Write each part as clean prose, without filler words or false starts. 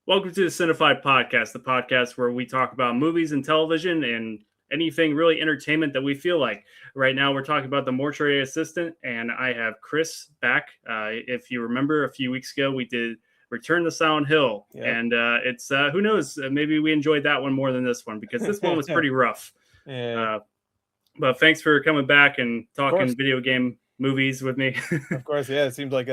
Welcome to the Cinefied podcast, the podcast where we talk about movies and television and anything really entertainment that we feel like. Right now, we're talking about the Mortuary Assistant, and I have Chris back. If you remember, a few weeks ago, we did Return to Silent Hill, and it's who knows, maybe we enjoyed that one more than this one because this one was pretty rough. But thanks for coming back and talking video game movies with me. Of course, yeah. It seems like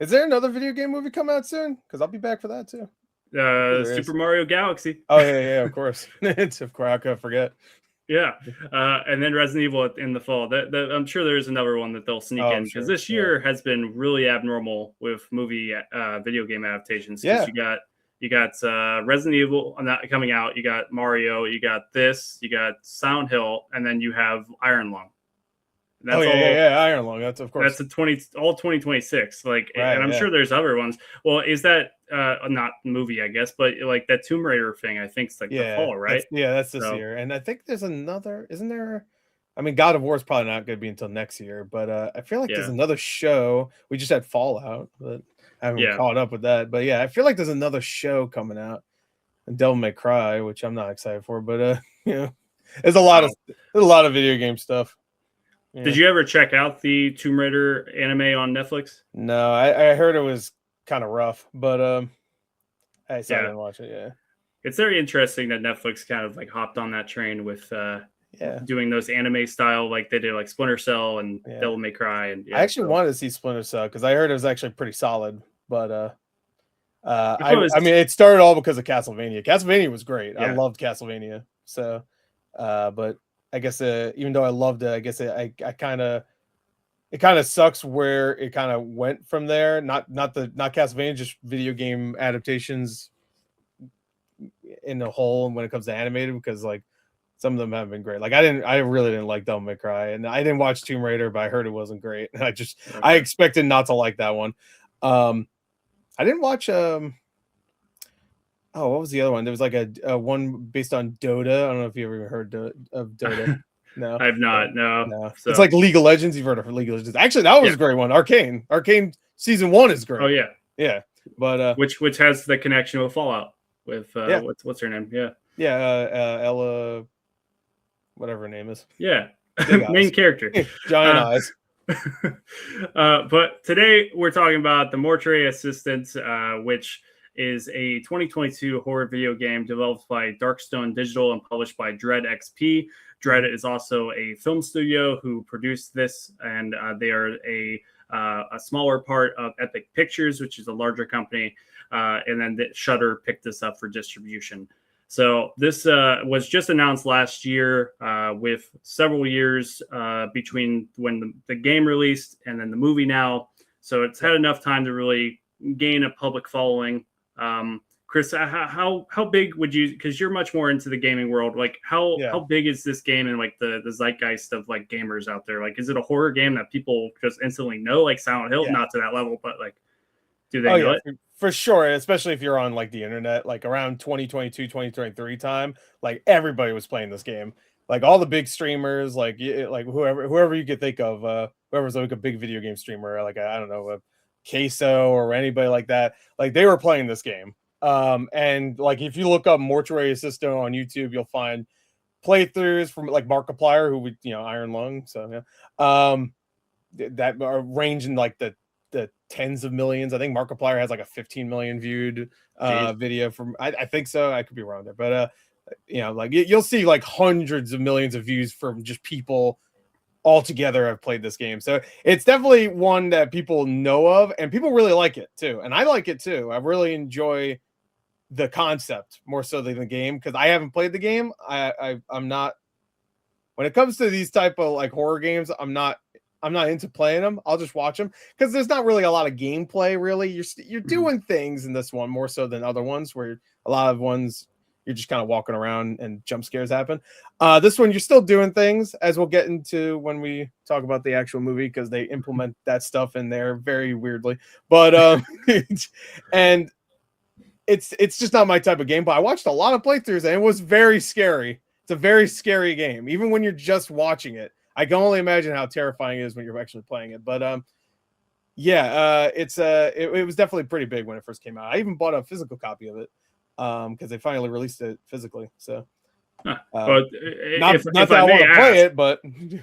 Is there another video game movie come out soon? Because I'll be back for that too. Super Mario Galaxy. Oh yeah, of course. It's of course I could forget. Yeah, and then Resident Evil in the fall. I'm sure there's another one that they'll sneak in because this year has been really abnormal with movie video game adaptations. Yeah, you got Resident Evil coming out. You got Mario. You got this. You got Silent Hill, and then you have Iron Lung. That's Iron Lung. That's of course. That's all 2026. Like, right, and I'm sure there's other ones. Well, is that not movie, I guess, but like that Tomb Raider thing, I think it's like the fall, right? That's this year, and I think there's another. Isn't there? I mean, God of War is probably not going to be until next year, but I feel like there's another show. We just had Fallout, but I haven't caught up with that. But yeah, I feel like there's another show coming out, and Devil May Cry, which I'm not excited for, but there's a lot of video game stuff. Yeah. Did you ever check out the Tomb Raider anime on Netflix? No, I heard it was kind of rough, but I didn't watch it. Yeah, it's very interesting that Netflix kind of like hopped on that train with doing those anime style, like they did like Splinter Cell and Devil May Cry. And I actually wanted to see Splinter Cell because I heard it was actually pretty solid, but I mean, it started all because of Castlevania. Castlevania was great. Yeah. I loved Castlevania. So, but I guess even though I loved it, I guess it kind of sucks where it kind of went from there. Not Castlevania, just video game adaptations in the whole when it comes to animated, because like some of them haven't been great. Like I really didn't like Devil May Cry, and I didn't watch Tomb Raider, but I heard it wasn't great. I expected not to like that one. I didn't watch what was the other one? There was like a one based on Dota. I don't know if you ever heard of Dota. No, I've not. No. So. It's like League of Legends. You've heard of League of Legends? Actually, that was a great one. Arcane season 1 is great. Oh yeah. But which has the connection with Fallout with what's her name? Ella, whatever her name is. Yeah, main character. Giant eyes. But today we're talking about the Mortuary Assistant, which is a 2022 horror video game developed by Darkstone Digital and published by Dread XP. Dread is also a film studio who produced this, and they are a smaller part of Epic Pictures, which is a larger company, and then Shudder picked this up for distribution. So this was just announced last year with several years between when the game released and then the movie now. So it's had enough time to really gain a public following. Chris, how big would you, because you're much more into the gaming world, like how big is this game and like the zeitgeist of like gamers out there? Like, is it a horror game that people just instantly know, like Silent Hill? Not to that level, but like, do they know it? For sure, especially if you're on like the internet, like around 2022, 2023 time, like everybody was playing this game. Like all the big streamers, like whoever you could think of, whoever's like a big video game streamer, like I don't know, Queso or anybody like that, like they were playing this game. And like if you look up Mortuary Assistant on YouTube, you'll find playthroughs from like Markiplier, who we Iron Lung, so that are ranging like the tens of millions. I think Markiplier has like a 15 million viewed video from I think so. I could be wrong there, but like you'll see like hundreds of millions of views from just people all together have played this game. So it's definitely one that people know of, and people really like it too. And I like it too. I really enjoy the concept more so than the game, because I haven't played the game. I'm not, when it comes to these type of like horror games, I'm not into playing them. I'll just watch them because there's not really a lot of gameplay. Really, you're doing things in this one more so than other ones, where a lot of ones you're just kind of walking around and jump scares happen. This one you're still doing things, as we'll get into when we talk about the actual movie, because they implement that stuff in there very weirdly. But and it's just not my type of game. But I watched a lot of playthroughs and it was very scary. It's a very scary game, even when you're just watching it. I can only imagine how terrifying it is when you're actually playing it. But it was definitely pretty big when it first came out. I even bought a physical copy of it. because they finally released it physically. So But not if that I I want may to play ask, it, but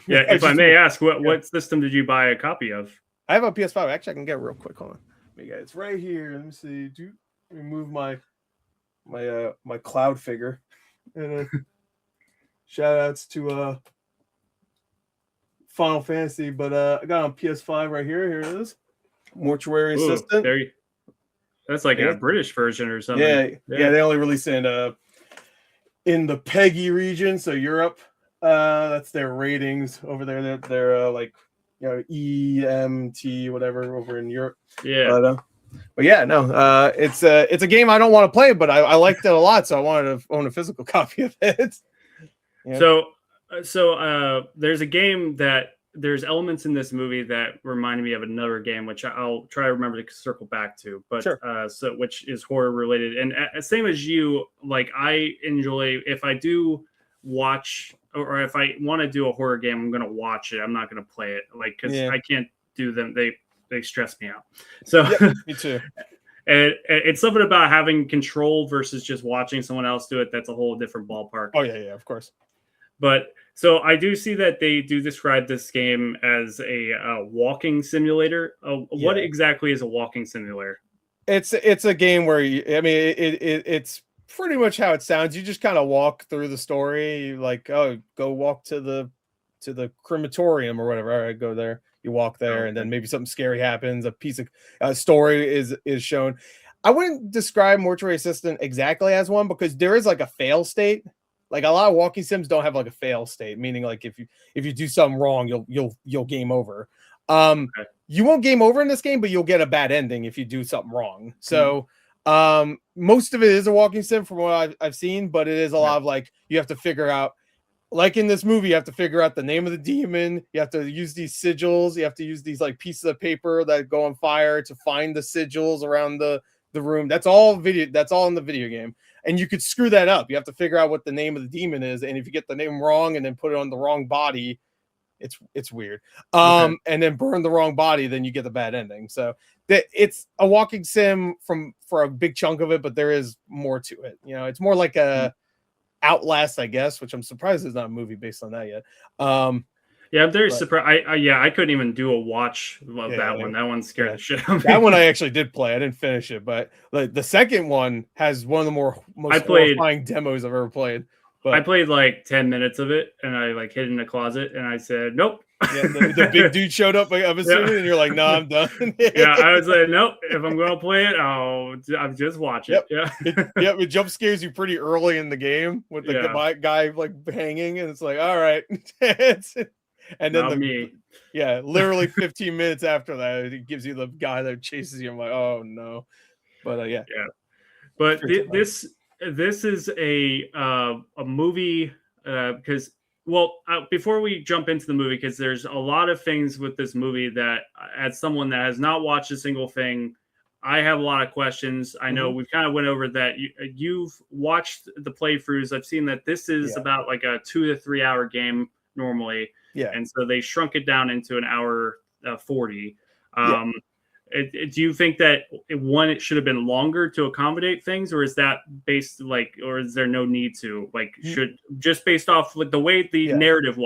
yeah, if I may ask, what system did you buy a copy of? I have a PS5. Actually, I can get it real quick. Hold on, it's right here. Let me see. Let me move my cloud figure. And shout outs to Final Fantasy, but I got on PS5 right here. Here it is. Mortuary Assistant. That's like a British version or something. Yeah. They only released it in the PEGI region, so Europe. That's their ratings over there. They're like, you know, EMT whatever over in Europe. Yeah. But yeah, no, it's a game I don't want to play, but I liked it a lot, so I wanted to own a physical copy of it. Yeah. So there's a game there's elements in this movie that remind me of another game, which I'll try to remember to circle back to, but sure. Which is horror related. And same as you, like I enjoy, if I do watch or if I want to do a horror game, I'm going to watch it. I'm not going to play it, like, because I can't do them. They stress me out. So me too. And it's something about having control versus just watching someone else do it. That's a whole different ballpark. Oh yeah, of course. But so I do see that they do describe this game as a walking simulator. What exactly is a walking simulator? It's a game where it's pretty much how it sounds. You just kind of walk through the story, like, oh, go walk to the crematorium or whatever. All right, go there. You walk there, and then maybe something scary happens. A piece of story is shown. I wouldn't describe Mortuary Assistant exactly as one because there is like a fail state. Like a lot of walking sims don't have like a fail state, meaning like if you do something wrong, you'll game over. You won't game over in this game, but you'll get a bad ending if you do something wrong. So most of it is a walking sim from what I've seen, but it is a lot of like you have to figure out. Like in this movie, you have to figure out the name of the demon. You have to use these sigils. You have to use these like pieces of paper that go on fire to find the sigils around the room. That's all video. That's all in the video game. And you could screw that up. You have to figure out what the name of the demon is. And if you get the name wrong and then put it on the wrong body, it's weird. And then burn the wrong body, then you get the bad ending. So it's a walking sim for a big chunk of it, but there is more to it. You know, it's more like a Outlast, I guess, which I'm surprised there's not a movie based on that yet. I'm very surprised. I couldn't even do a watch of that one. That one scared the shit out of me. That one I actually did play. I didn't finish it, but the second one has one of the most horrifying demos I've ever played. But I played like 10 minutes of it, and I like hid in the closet, and I said, "Nope." Yeah, the big dude showed up, I'm assuming, and you're like, "No, I'm done." I was like, "Nope. If I'm gonna play it, I'll just watch it." It jump scares you pretty early in the game with the guy like hanging, and it's like, all right, and then literally 15 minutes after that, it gives you the guy that chases you. I'm like, oh no, but But this is a movie because. Well, before we jump into the movie, because there's a lot of things with this movie that, as someone that has not watched a single thing, I have a lot of questions. I know we've kind of went over that. You've watched the playthroughs. I've seen that this is about like a 2 to 3 hour game normally. Yeah. And so they shrunk it down into an hour 40. Do you think that it should have been longer to accommodate things, or is that based or is there no need to should just based off like the way the narrative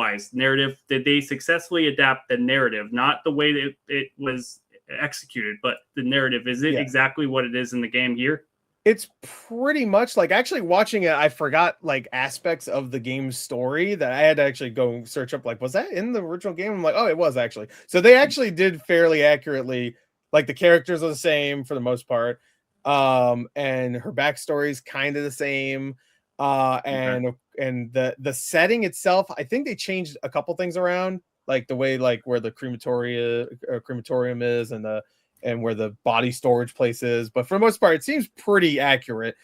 did they successfully adapt the narrative, not the way that it was executed, but the narrative, is it exactly what it is in the game here? It's pretty much like actually watching it. I forgot like aspects of the game's story that I had to actually go search up. Like, was that in the original game? I'm like, oh, it was actually. So they actually did fairly accurately. Like the characters are the same for the most part, and her backstory is kind of the same, and the setting itself. I think they changed a couple things around, like the way where the crematorium is, and where the body storage place is. But for the most part, it seems pretty accurate.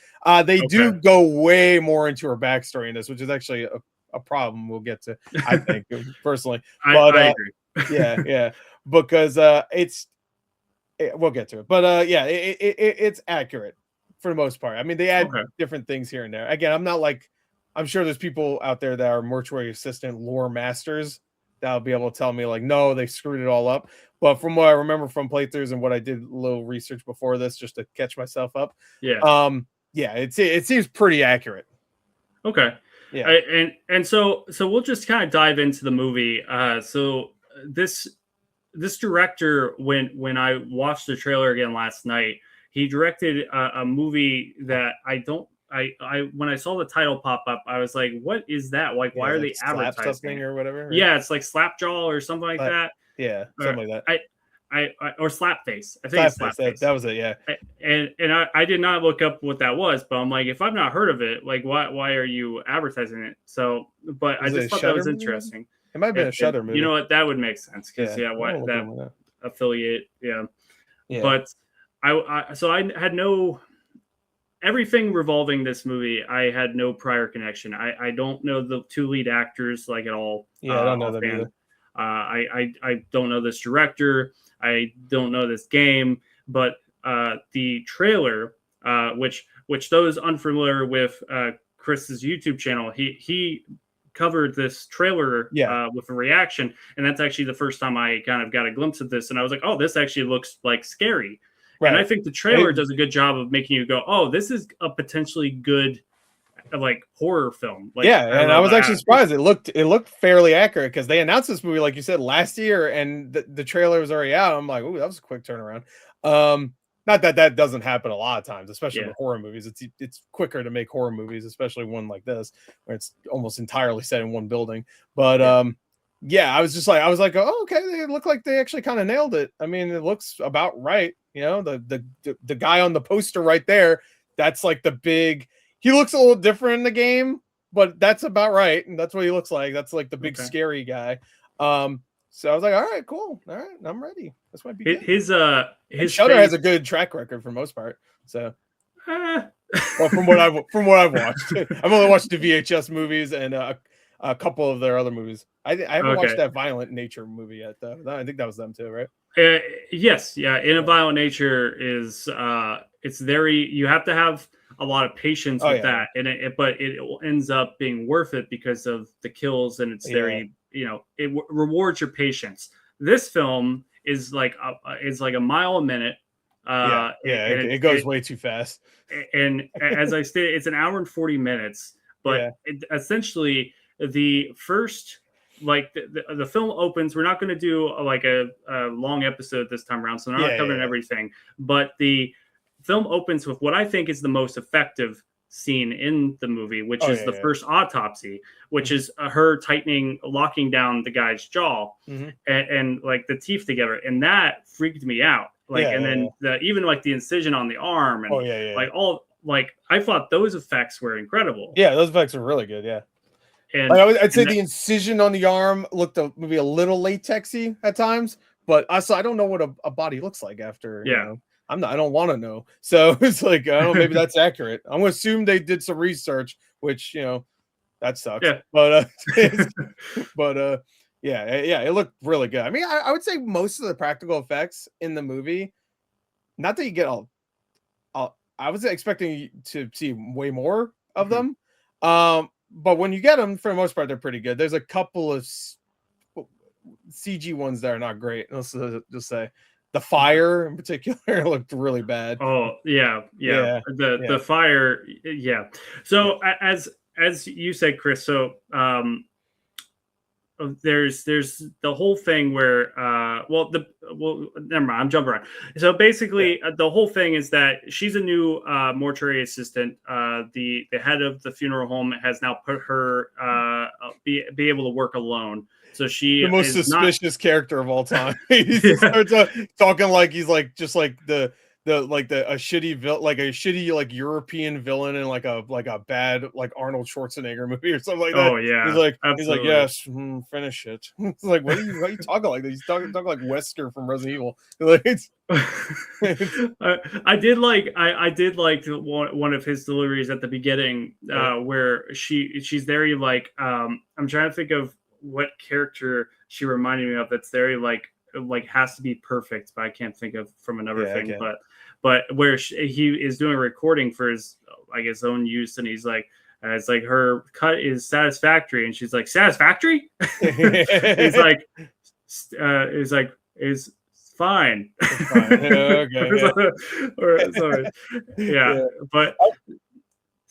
They do go way more into her backstory in this, which is actually a problem we'll get to. I think personally, but I agree. yeah, because we'll get to it, but it's accurate for the most part. I mean, they add different things here and there. Again, I'm sure there's people out there that are Mortuary Assistant lore masters that'll be able to tell me like, no, they screwed it all up. But from what I remember from playthroughs and what I did a little research before this, just to catch myself up, Yeah, it seems pretty accurate. Okay. Yeah. And so we'll just kind of dive into the movie. So this director, when I watched the trailer again last night, he directed a movie that I when I saw the title pop up, I was like, what is that? Like, why Yeah, are like they slap advertising something it? or whatever. Right? Yeah, it's like Slapjaw or something like that. Yeah, Or something like that. or Slapface. I think it's Slapface. That Slapface. was it. Yeah. I did not look up what that was, but I'm like, if I've not heard of it, like, why are you advertising it? So, but I Was it just a thought that Shudder was movie? interesting. It might have been a Shudder movie. You know what? That would make sense because I'll what look that them up. affiliate, yeah. Yeah. But I had no everything revolving this movie. I had no prior connection. I don't know the two lead actors like at all. Yeah, I don't know them either. I don't know this director. I don't know this game, but the trailer, which those unfamiliar with Chris's YouTube channel, he covered this trailer with a reaction, and that's actually the first time I kind of got a glimpse of this, and I was like, oh, this actually looks like scary. Right. And I think the trailer does a good job of making you go, oh, this is a potentially good like horror film. Like, and I was actually surprised. It looked fairly accurate because they announced this movie, like you said, last year, and the trailer was already out. I'm like, oh, that was a quick turnaround. Not that doesn't happen a lot of times, especially with horror movies. It's quicker to make horror movies, especially one like this where it's almost entirely set in one building. But I was like, oh, okay, they look like they actually kind of nailed it. I mean, it looks about right. You know, the guy on the poster right there, that's like the big. He looks a little different in the game, but that's about right, and that's what he looks like. That's like the big scary guy. So I was like, all right, cool, all right, I'm ready. This might be good. His Shudder has a good track record for most part. So, well, from what I've watched, I've only watched the VHS movies and a couple of their other movies. I haven't watched that Violent Nature movie yet, though. I think that was them too, right? Yes, yeah. In a Violent Nature is it's very, you have to have a lot of patience with that, and but it ends up being worth it because of the kills, and it's very it rewards your patience. This film is like a mile a minute. It goes way too fast. And as I stated, it's an hour and 40 minutes, but essentially the first. Like the film opens, we're not going to do a long episode this time around, so we're not covering everything. But the film opens with what I think is the most effective scene in the movie, which is the first autopsy, which is her locking down the guy's jaw and like the teeth together, and that freaked me out. Like, and then even like the incision on the arm, and like I thought those effects were incredible. Yeah, those effects were really good. Yeah. And I'd say the incision on the arm looked maybe a little latexy at times, but I don't know what a body looks like after. You know, I don't want to know. So it's like, I don't know, maybe that's accurate. I'm going to assume they did some research, which, that sucks. Yeah. But, it looked really good. I mean, I would say most of the practical effects in the movie, not that you get I was expecting to see way more of them. But when you get them, for the most part, they're pretty good. There's a couple of CG ones that are not great. Let's just say the fire in particular looked really bad. Oh yeah. The fire, yeah. So as you said, Chris, so there's the whole thing where never mind, I'm jumping around. So basically the whole thing is that she's a new mortuary assistant. The head of the funeral home has now put her be able to work alone. So she the most suspicious character of all time. He starts talking like he's like just like a shitty like European villain in like a bad like Arnold Schwarzenegger movie or something like that. Oh yeah, he's like yes, finish it. It's like what are you talking like that? He's talking like Wesker from Resident Evil. Like I did like one of his deliveries at the beginning where she's very like I'm trying to think of what character she reminded me of that's very like has to be perfect, but I can't think of from another thing. Okay. But where he is doing a recording for his own use, and he's like, it's like her cut is satisfactory, and she's like, satisfactory? He's like, is fine. Okay. Or, sorry. Yeah, but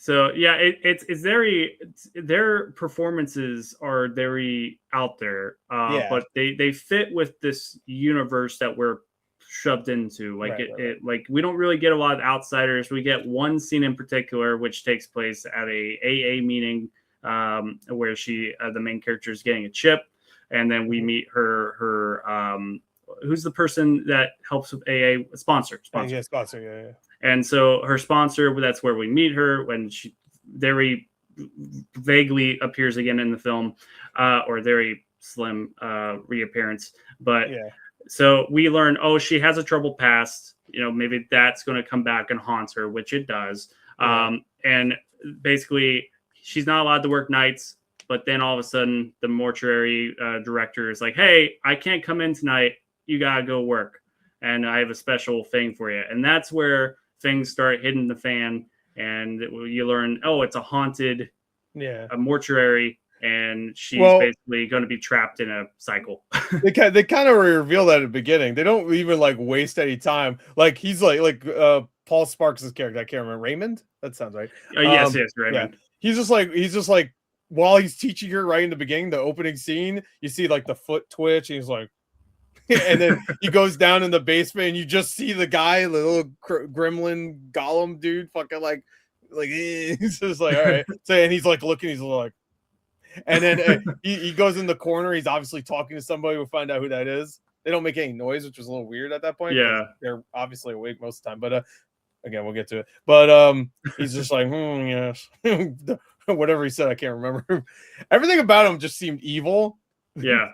So yeah, it's very their performances are very out there, Yeah. but they fit with this universe that we're shoved into. Like Right. Right. like we don't really get a lot of outsiders. We get one scene in particular, which takes place at a AA meeting, where the main character is getting a chip, and then we meet her who's the person that helps with AA sponsor. Yeah. Sponsor. Yeah. And so her sponsor, that's where we meet her when she very vaguely appears again in the film, or very slim reappearance. But Yeah. so we learn, oh, she has a troubled past. Maybe that's going to come back and haunt her, which it does. And basically, she's not allowed to work nights. But then all of a sudden, the mortuary director is like, hey, I can't come in tonight. You got to go work. And I have a special thing for you. And that's where things start hitting the fan. And you learn, oh, it's a haunted a mortuary. And she's basically going to be trapped in a cycle. they kind of reveal that at the beginning. They don't even like waste any time. Like he's like Paul Sparks' character. I can't remember. Raymond? That sounds right. Yes, Raymond. Yeah. He's just like while he's teaching her right in the beginning, the opening scene, you see like the foot twitch. And he's like, and then he goes down in the basement, and you just see the guy, the little gremlin golem dude, fucking like he's just like, all right. So and he's like looking, he's like, and then he goes in the corner. He's obviously talking to somebody. We'll find out who that is. They don't make any noise, which was a little weird at that point. Yeah, they're obviously awake most of the time. But again, we'll get to it. But he's just like, yes, whatever he said, I can't remember. Everything about him just seemed evil. Yeah.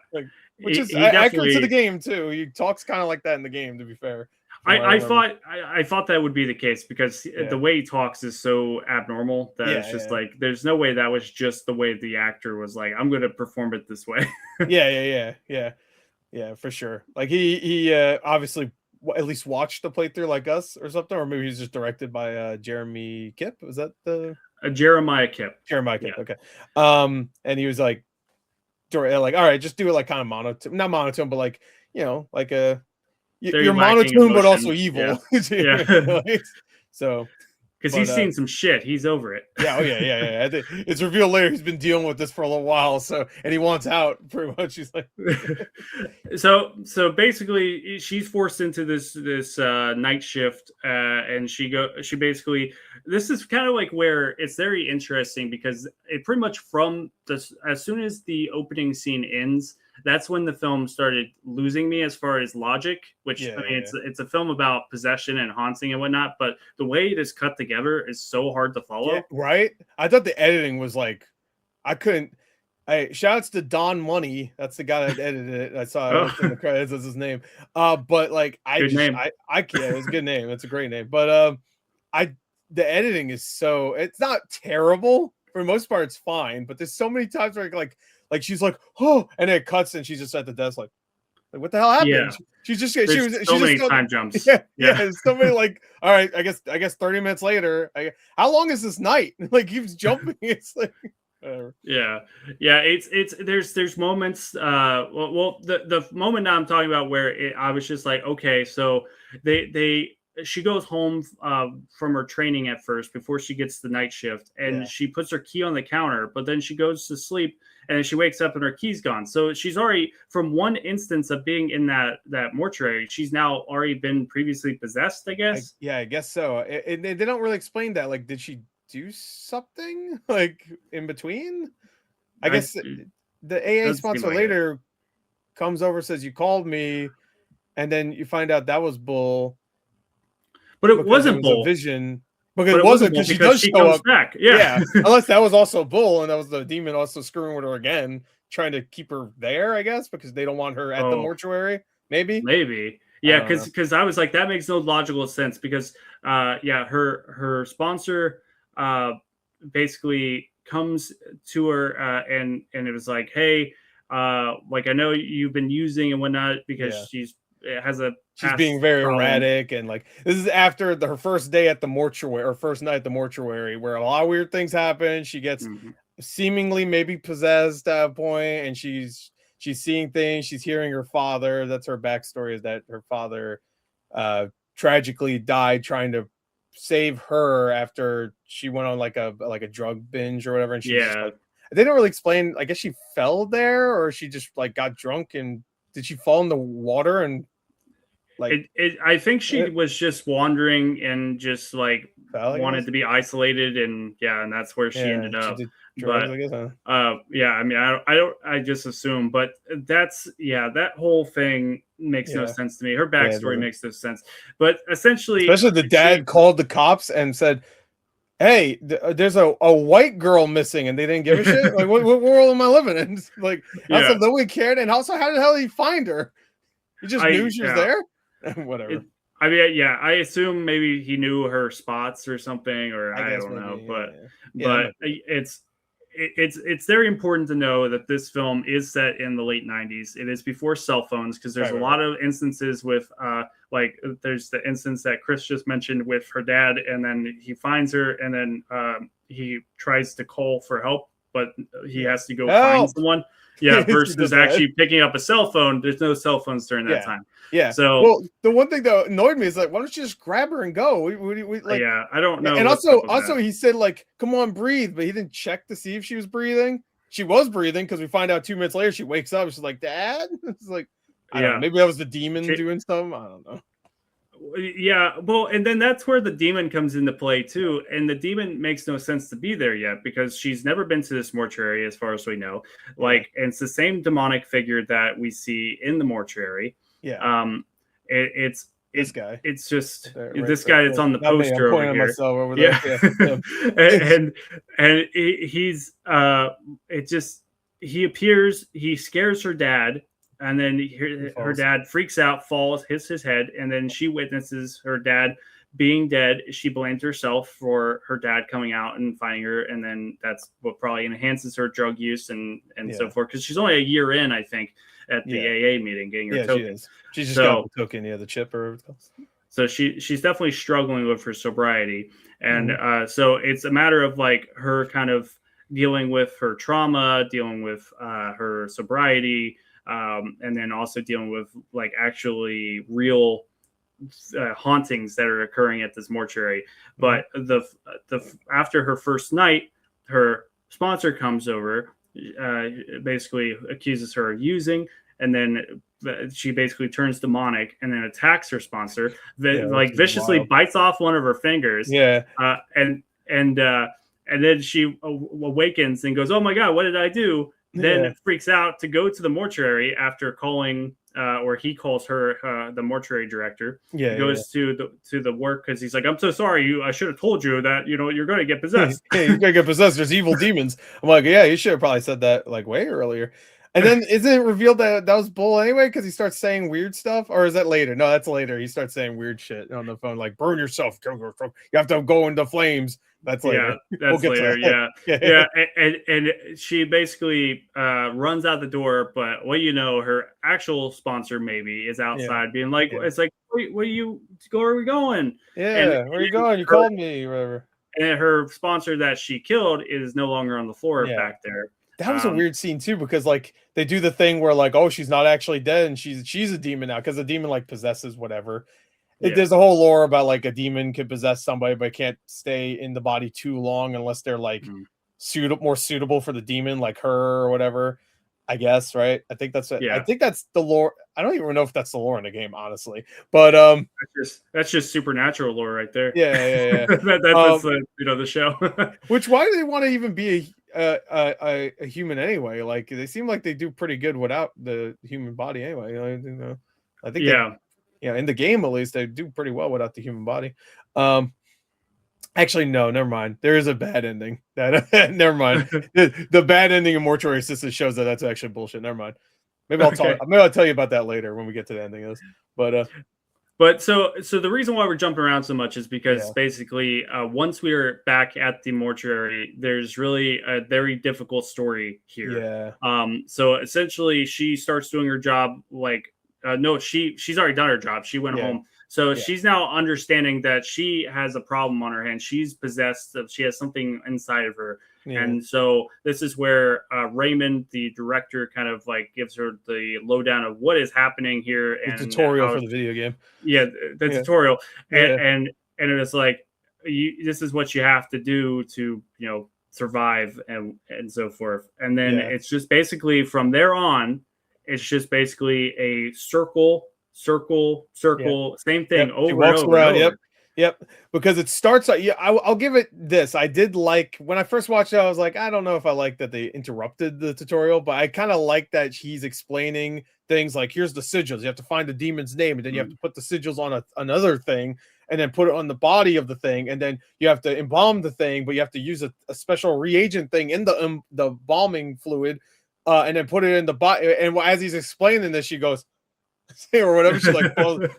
Which is accurate to the game too. He talks kind of like that in the game, to be fair. I thought that would be the case because the way he talks is so abnormal that it's just like there's no way that was just the way the actor was like, I'm going to perform it this way. Yeah, for sure. Like he obviously at least watched the playthrough like us or something, or maybe he's just directed by Jeremy Kipp. Was that the Jeremiah Kipp? Jeremiah Kipp. Okay. And he was like, all right, just do it like kind of monotone, not monotone, but like like you're monotone but also evil. Yeah. So because he's seen some shit, he's over it. Yeah. It's revealed later he's been dealing with this for a little while, and he wants out pretty much. He's like, so basically she's forced into this night shift, and she basically, this is kind of like where it's very interesting because it pretty much from this, as soon as the opening scene ends, that's when the film started losing me as far as logic, which it's a film about possession and haunting and whatnot, but the way it is cut together is so hard to follow. Yeah, right? I thought the editing was like, I couldn't. Shout outs to Don Money. That's the guy that edited it. I saw it in the credits as his name. But like, it was a good name. It's a great name. But the editing is it's not terrible. For the most part, it's fine. But there's so many times where like she's like, oh, and it cuts and she's just at the desk like what the hell happened? Yeah. She's so many time jumps. Yeah. So many like, all right, I guess 30 minutes later, how long is this night? Like keeps jumping. It's like whatever. Yeah. It's there's moments. The moment that I'm talking about where I was just like, okay, so she goes home from her training at first before she gets the night shift, and she puts her key on the counter, but then she goes to sleep and she wakes up and her key's gone. So she's already, from one instance of being in that mortuary, she's now already been previously possessed, I guess. I guess so. They don't really explain that. Like, did she do something like in between? I guess the AA sponsor later comes over, says you called me, and then you find out that was bull. But it wasn't bull. A vision. Because it wasn't, because she does show up back. Yeah. Unless that was also bull, and that was the demon also screwing with her again, trying to keep her there, I guess, because they don't want her at the mortuary. Maybe. Yeah, because I was like, that makes no logical sense because her sponsor basically comes to her and it was like, hey, like I know you've been using and whatnot because she's being very erratic, and like this is after her first day at the mortuary, or first night at the mortuary, where a lot of weird things happen. She gets seemingly maybe possessed at a point, and she's seeing things. She's hearing her father. That's her backstory, is that her father tragically died trying to save her after she went on like a drug binge or whatever, and she was just Yeah. like, they don't really explain. I guess she fell there, or she just like got drunk, and did she fall in the water and like I think she it was just wandering and just like fell? I wanted guess. to be isolated, and yeah, and that's where she Yeah, ended she up. did drugs. But I guess. Huh? yeah, I mean, I don't, I just assume, but that's, yeah, that whole thing makes no Yeah, sense to me. Her yeah, it backstory doesn't. makes no sense, but essentially, Especially the she, dad called the cops and said, "Hey, there's a white girl missing," and they didn't give a shit. Like, what world am I living in? Like, also yeah, nobody cared, and also, how the hell did he find her? He just knew she was yeah, there. Whatever. it, I mean, yeah, I assume maybe he knew her spots or something, or I I guess don't know, maybe. Yeah, but yeah, yeah. That but might be. it's very important to know that this film is set in the late 90s. It is before cell phones, because there's Right, a right, right. lot of instances with like there's the instance that Chris just mentioned with her dad, and then he finds her, and then he tries to call for help, but he Yeah. has to go find Help. someone. Yeah, She versus does that. actually picking up a cell phone. There's no cell phones during that Yeah, time. yeah. So Well, the one thing that annoyed me is like, why don't you just grab her and go? We like, yeah, I don't know and what's up with also that. he said like, come on, breathe, but he didn't check to see if she was breathing. She was breathing because we find out 2 minutes later she wakes up. She's like, Dad. It's like, I don't know. Yeah. Maybe that was the demon She, doing something. I don't know. yeah, well, and then that's where the demon comes into play too. And the demon makes no sense to be there yet, because she's never been to this mortuary as far as we know. Yeah, Like, and it's the same demonic figure that we see in the mortuary. yeah. Um, it, it's This it guy, it's just right, this guy that's on the not me. I'm poster over pointing at here. myself over there. Yeah, Yeah, him. and he's it just, he appears, he scares her dad, and then her Falls. dad freaks out, falls, hits his head, and then she witnesses her dad being dead. She blames herself for her dad coming out and finding her, and then that's what probably enhances her drug use and so Yeah, forth, because she's only a year in, I think, at the yeah, AA meeting getting her yeah. She token. is. She just got So the token. Yeah, the chip or whatever. so she's definitely struggling with her sobriety, and Mhm. so it's a matter of like her kind of dealing with her trauma, dealing with her sobriety, and then also dealing with like actually real hauntings that are occurring at this mortuary. Mhm. But the after her first night, her sponsor comes over, basically accuses her of using, and then she basically turns demonic and then attacks her sponsor, Yeah, which like is viciously wild. bites off one of her fingers, Yeah, and then she awakens and goes, "Oh my god, what did I do?" yeah, Then freaks out to go to the mortuary after calling, or he calls her, the mortuary director. yeah, yeah. Goes to the work because he's like, "I'm so sorry, I should have told you that you're going to get Yeah, possessed." you're gonna get possessed. There's evil demons. I'm like, yeah, you should have probably said that like way earlier. And then isn't it revealed that that was bull anyway? Because he starts saying weird stuff, or is that later? No, that's later. He starts saying weird shit on the phone, like burn yourself. You have to go into flames. That's Yeah, later. We'll that's get to later. that. Yeah, Yeah, yeah, and she basically runs out the door, but her actual sponsor maybe is yeah, outside, being like, yeah, "It's like, where you go? Where are we going?" And yeah. Where are you going? You her called me, whatever. and her sponsor that she killed is no longer on the floor Yeah. back there. That was a Um, weird scene too, because like they do the thing where like, oh, she's not actually dead, and she's a demon now because the demon like possesses whatever. yeah, There's a whole lore about like a demon can possess somebody, but can't stay in the body too long unless they're like mm, more suitable for the demon, like her or whatever. I guess, right? I think that's it. I yeah. think that's the lore. I don't even know if that's the lore in the game, honestly. But That's just supernatural lore right there. yeah, yeah, That's the show. which why do they want to even be a human anyway? Like they seem like they do pretty good without the human body anyway. I think they, Yeah, in the game at least they do pretty well without the human body. Actually, no, never mind. There is a bad ending. That never mind. The bad ending in Mortuary Assistant shows that that's actually bullshit. Never mind. Maybe I'll talk. okay. Maybe I'll tell you about that later when we get to the ending of this. But But so the reason why we're jumping around so much is because yeah, basically, once we're back at the mortuary, there's really a very difficult story here. yeah, So essentially, she starts doing her job like, no, she's already done her job. She went yeah, home, so yeah, she's now understanding that she has a problem on her hands. She's possessed. She has something inside of her. yeah. And so this is where Raymond, the director, kind of like gives her the lowdown of what is happening here The and tutorial how, for the video game. yeah, the Yeah, tutorial, and yeah, and and it was like, this is what you have to do to, survive and so forth. And then it's just basically from there on, it's just basically a circle, same thing over and over and over. Yep. Because it starts. I'll give it this. I did like when I first watched it. I was like, I don't know if I like that they interrupted the tutorial, but I kind of like that he's explaining things like, here's the sigils. You have to find the demon's name, and then you have to put the sigils on another thing, and then put it on the body of the thing, and then you have to embalm the thing, but you have to use a special reagent thing in the embalming fluid, and then put it in the body. And as he's explaining this, she goes, or whatever.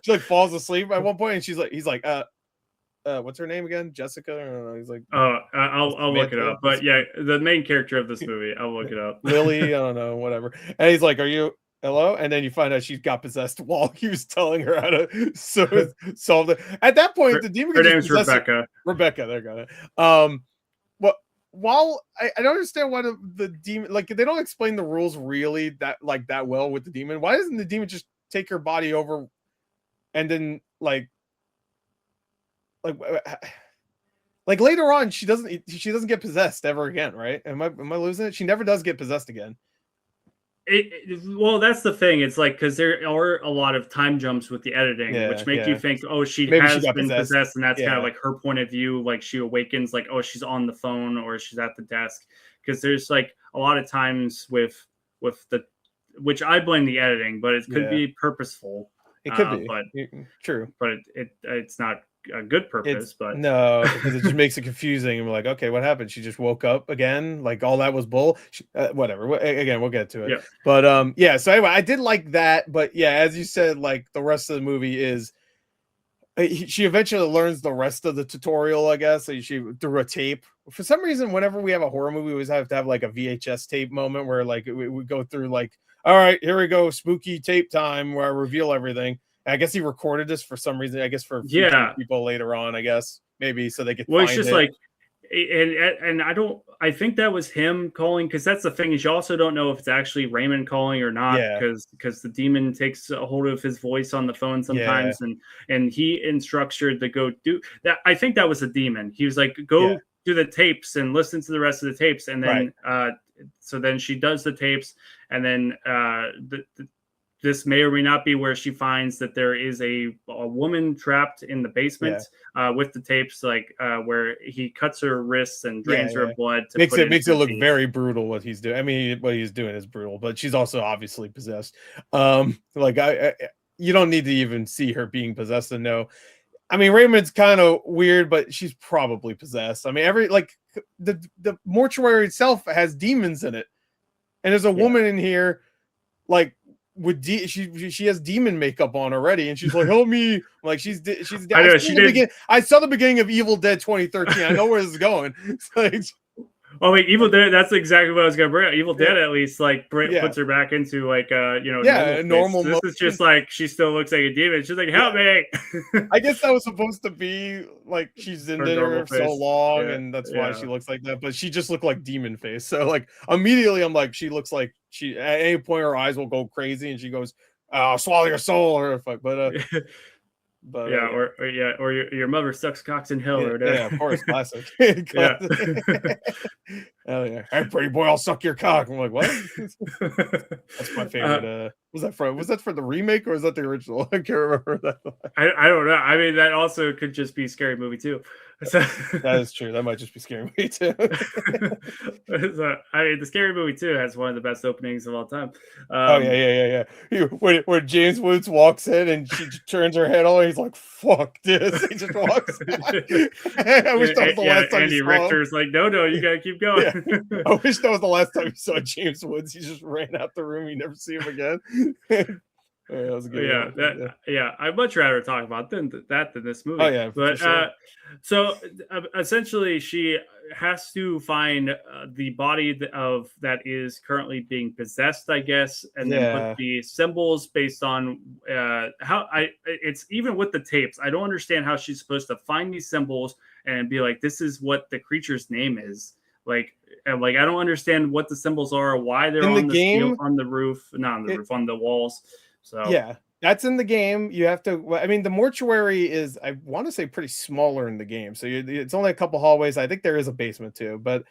She falls asleep at one point, and he's like, what's her name again? Jessica? I don't know. He's like, I'll look it up. But yeah, the main character of this movie, I'll look it up. Lily, I don't know, whatever. And he's like, are you hello? And then you find out she's got possessed while he was telling her how to solve it. At that point, the demon. Her name's Rebecca. Rebecca, there, got it. Well, while I don't understand why the demon, like, they don't explain the rules really that well with the demon. Why doesn't the demon just take her body over and then like later on she doesn't get possessed ever again, right? Am I losing it? She never does get possessed again. Well, that's the thing. It's like, because there are a lot of time jumps with the editing, which make you think, oh, maybe has been possessed, and that's kind of like her point of view. Like, she awakens, like, oh, she's on the phone or she's at the desk. Because there's like a lot of times with the, which I blame the editing, but it could be purposeful. It could be, but true. But it's not a good purpose. But no, because it just makes it confusing. And we're like, okay, what happened? She just woke up again? Like, all that was bull? Whatever. Again, we'll get to it. Yeah. But yeah. So anyway, I did like that. But yeah, as you said, like, the rest of the movie is, she eventually learns the rest of the tutorial, I guess. So she through a tape. For some reason, whenever we have a horror movie, we always have to have like a VHS tape moment where like we go through like, all right, here we go, spooky tape time where I reveal everything. I guess he recorded this for some reason. I guess for people later on. I guess maybe so they could. Well, it's just like, and I think that was him calling, because that's the thing, is you also don't know if it's actually Raymond calling or not, because the demon takes a hold of his voice on the phone sometimes, and he instructs her to go do that. I think that was the demon. He was like, go do the tapes and listen to the rest of the tapes, and then so then she does the tapes, and then this may or may not be where she finds that there is a woman trapped in the basement with the tapes, like where he cuts her wrists and drains her blood. Makes it look very brutal what he's doing. I mean, what he's doing is brutal, but she's also obviously possessed. Like, you don't need to even see her being possessed to know. I mean, Raymond's kind of weird, but she's probably possessed. I mean, the mortuary itself has demons in it, and there's a woman in here, like, with she has demon makeup on already, and she's like, help me. I'm like, she's I know, I saw the beginning of Evil Dead 2013. I know where this is going. Like, oh wait, Evil Dead. That's exactly what I was gonna bring up. Evil Dead at least like puts her back into like normal. This is just like she still looks like a demon. She's like, help me. I guess that was supposed to be like she's in there so long, and that's why she looks like that. But she just looked like demon face. So like immediately I'm like, she looks like she at any point her eyes will go crazy, and she goes, swallow your soul, or fuck. But or your mother sucks cocks in hell, or whatever. Yeah, of course, classic. Oh yeah, hey pretty boy, I'll suck your cock. I'm like, what? That's my favorite. Was that for the remake, or is that the original? I can't remember that. I don't know. I mean, that also could just be Scary Movie 2. So, that is true. That might just be Scary Movie 2. So, I mean, the Scary Movie 2 has one of the best openings of all time. Yeah. Where James Woods walks in and she turns her head on, he's like, "Fuck this!" He just walks. I wish that was the last time. Andy Richter's like, "No, you gotta keep going." I wish that was the last time you saw James Woods. He just ran out the room. You never see him again. That was a good I'd much rather talk about that than this movie. Oh yeah, but sure. So essentially, she has to find the body of that is currently being possessed, I guess, and then put the symbols based on it's even with the tapes. I don't understand how she's supposed to find these symbols and be like, this is what the creature's name is. Like I don't understand what the symbols are, why they're on the game, on the roof, not on the roof, on the walls. So That's in the game. You have to. I mean, the mortuary is, I want to say, pretty smaller in the game. So it's only a couple hallways. I think there is a basement too. But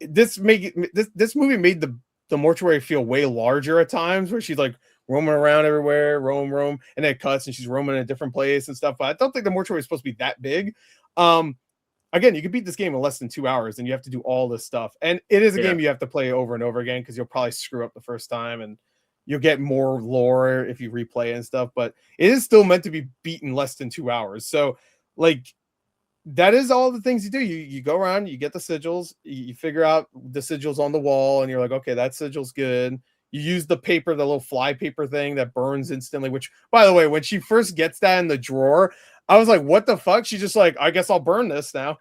this movie made the mortuary feel way larger at times, where she's like roaming around everywhere, roam, and then it cuts and she's roaming in a different place and stuff. But I don't think the mortuary is supposed to be that big. Again, you can beat this game in less than 2 hours, and you have to do all this stuff. And it is a game you have to play over and over again, because you'll probably screw up the first time, and you'll get more lore if you replay and stuff. But it is still meant to be beaten less than 2 hours. So, like, that is all the things you do. You go around, you get the sigils, you figure out the sigils on the wall, and you're like, okay, that sigil's good. You use the paper, the little fly paper thing that burns instantly, which, by the way, when she first gets that in the drawer, I was like, what the fuck? She's just like, I guess I'll burn this now.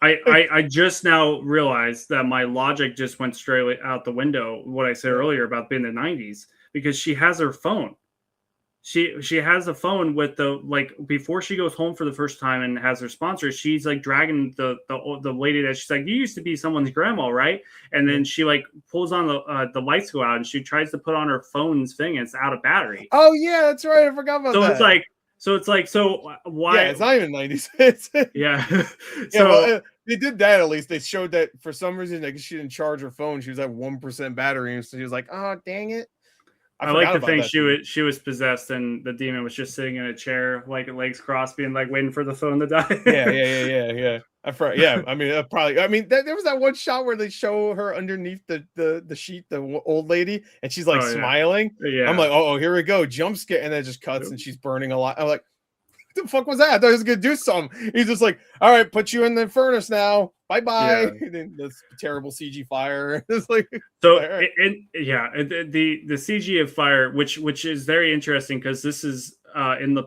I just now realized that my logic just went straight out the window, what I said earlier about being the 90s, because she has her phone. She has a phone with the, like, before she goes home for the first time and has her sponsor, she's like dragging the lady that she's like, you used to be someone's grandma, right? And then she like pulls on the lights go out and she tries to put on her phone's thing and it's out of battery. Oh yeah, that's right. I forgot about that. So why? Yeah, it's not even 90s. Yeah. So well, they did that at least. They showed that for some reason, like, she didn't charge her phone. She was at 1% battery, and so she was like, "Oh, dang it!" I like to think she was possessed, and the demon was just sitting in a chair, like legs crossed, being like waiting for the phone to die. Yeah. I mean, probably. I mean, there was that one shot where they show her underneath the sheet, the old lady, and she's like smiling. Yeah. I'm like, oh, here we go, jump scare, and then it just cuts, and she's burning a lot. I'm like, what the fuck was that? I thought he was gonna do something. He's just like, all right, put you in the furnace now. Bye. This terrible CG fire. It's like, so the CG of fire, which is very interesting, because this is in the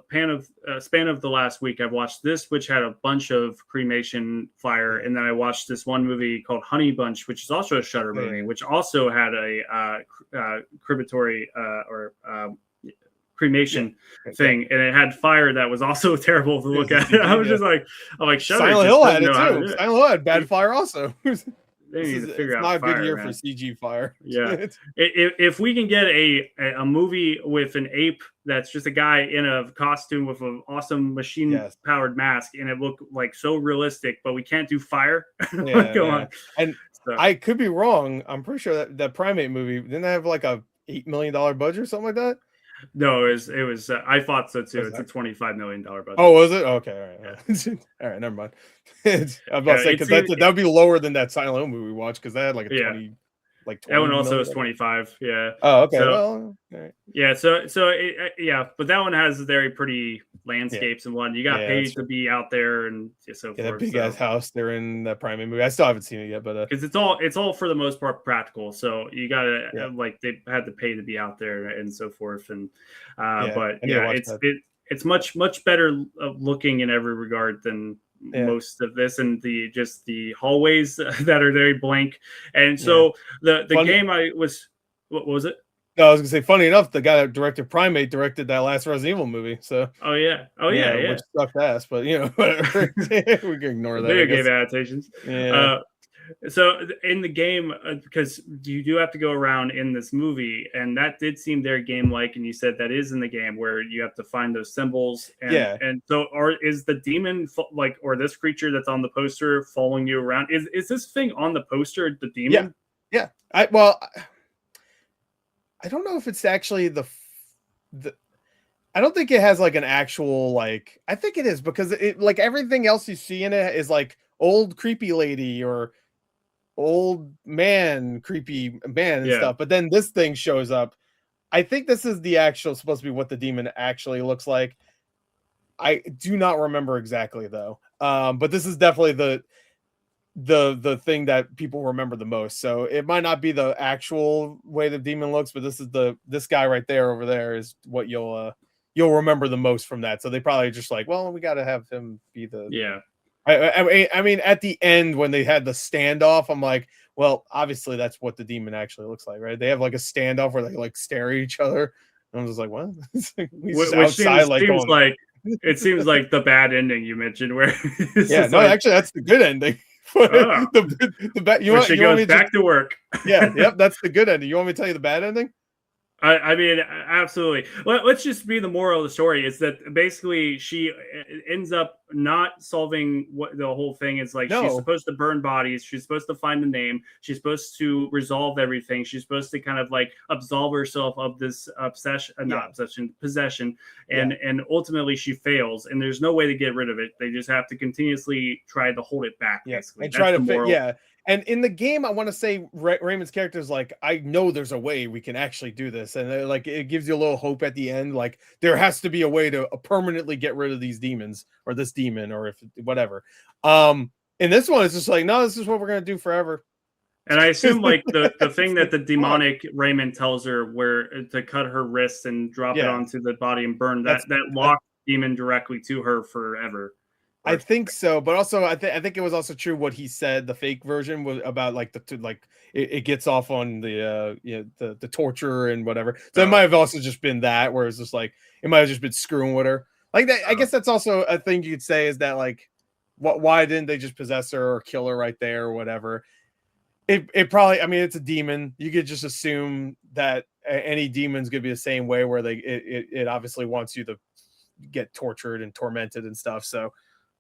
span of the last week, I've watched this, which had a bunch of cremation fire, and then I watched this one movie called Honey Bunch, which is also a Shudder movie, which also had a crematory cremation thing, and it had fire that was also terrible to look at. I was just like, Shudder. Silent Hill had it too. Silent Hill had bad fire also. They need to figure out. Not a fire, good year man. for CG fire. Yeah, if we can get a movie with an ape that's just a guy in a costume with an awesome machine powered mask, and it look like so realistic, but we can't do fire. Go on. And so, I could be wrong. I'm pretty sure that Primate movie didn't have like a $8 million budget or something like that. No, it was. I thought so too. It's a $25 million budget. Oh, was it? Okay, all right. All right, never mind. I'm about to say, because that would be lower than that Silent Hill movie we watched, because that had like a 20, like 20. That one also was 25. Yeah. Oh, okay. So, well, all right. Yeah. But that one has very pretty landscapes and whatnot. You got paid to be out there and so forth. That big ass house they're in that Primate movie. I still haven't seen it yet, but because it's all for the most part practical. So you gotta like, they had to pay to be out there and so forth. And it's much better looking in every regard than most of this, and the hallways that are very blank. And so the game what was it? No, I was gonna say, funny enough, the guy that directed Primate directed that last Resident Evil movie. So which sucked ass, but whatever. We can ignore that. Video game adaptations. So in the game, because you do have to go around in this movie, and that did seem very game-like, and you said that is in the game, where you have to find those symbols. And so is the demon, or this creature that's on the poster, following you around? Is this thing on the poster the demon? Yeah. I don't know if it's actually the I don't think it has like an actual, like, I think it is, because it, like, everything else you see in it is like old creepy lady or old man creepy man and stuff, but then this thing shows up. I think this is the actual, supposed to be what the demon actually looks like. I do not remember exactly though, but this is definitely the thing that people remember the most. So it might not be the actual way the demon looks, but this guy right there over there is what you'll remember the most from that. So they probably just like, well, we got to have him be the I mean, at the end when they had the standoff, I'm like, well, obviously that's what the demon actually looks like, right? They have like a standoff where they like stare at each other. And I'm just like, what? It seems like the bad ending you mentioned, where actually that's the good ending. She goes back to work. Yep, that's the good ending. You want me to tell you the bad ending? I mean, absolutely. Let's just be the moral of the story is that basically she ends up not solving what the whole thing is. Like, she's No. supposed to burn bodies. She's supposed to find the name. She's supposed to resolve everything. She's supposed to kind of like absolve herself of this obsession, not Yeah. obsession, possession. Yeah. And ultimately she fails. And there's no way to get rid of it. They just have to continuously try to hold it back, Yeah. basically. And That's try the to fit. moral. Yeah. And in the game, I want to say Raymond's character is like, I know there's a way we can actually do this, and like it gives you a little hope at the end. Like there has to be a way to permanently get rid of these demons or this demon or if whatever. In this one, it's just like, no, this is what we're gonna do forever. And I assume like the thing that the Fuck. demonic Raymond tells her where to cut her wrists and drop it Yeah, onto the body and burn that's that locked demon directly to her forever. I Or think so, but also I think it was also true what he said. The fake version was about like like it gets off on the the torture and whatever. So it oh, might have also just been that, where it's just like it might have just been screwing with her. Like that, I oh. guess that's also a thing you could say is that like, why didn't they just possess her or kill her right there or whatever? It probably, I mean, it's a demon. You could just assume that any demon's gonna be the same way, where it obviously wants you to get tortured and tormented and stuff. So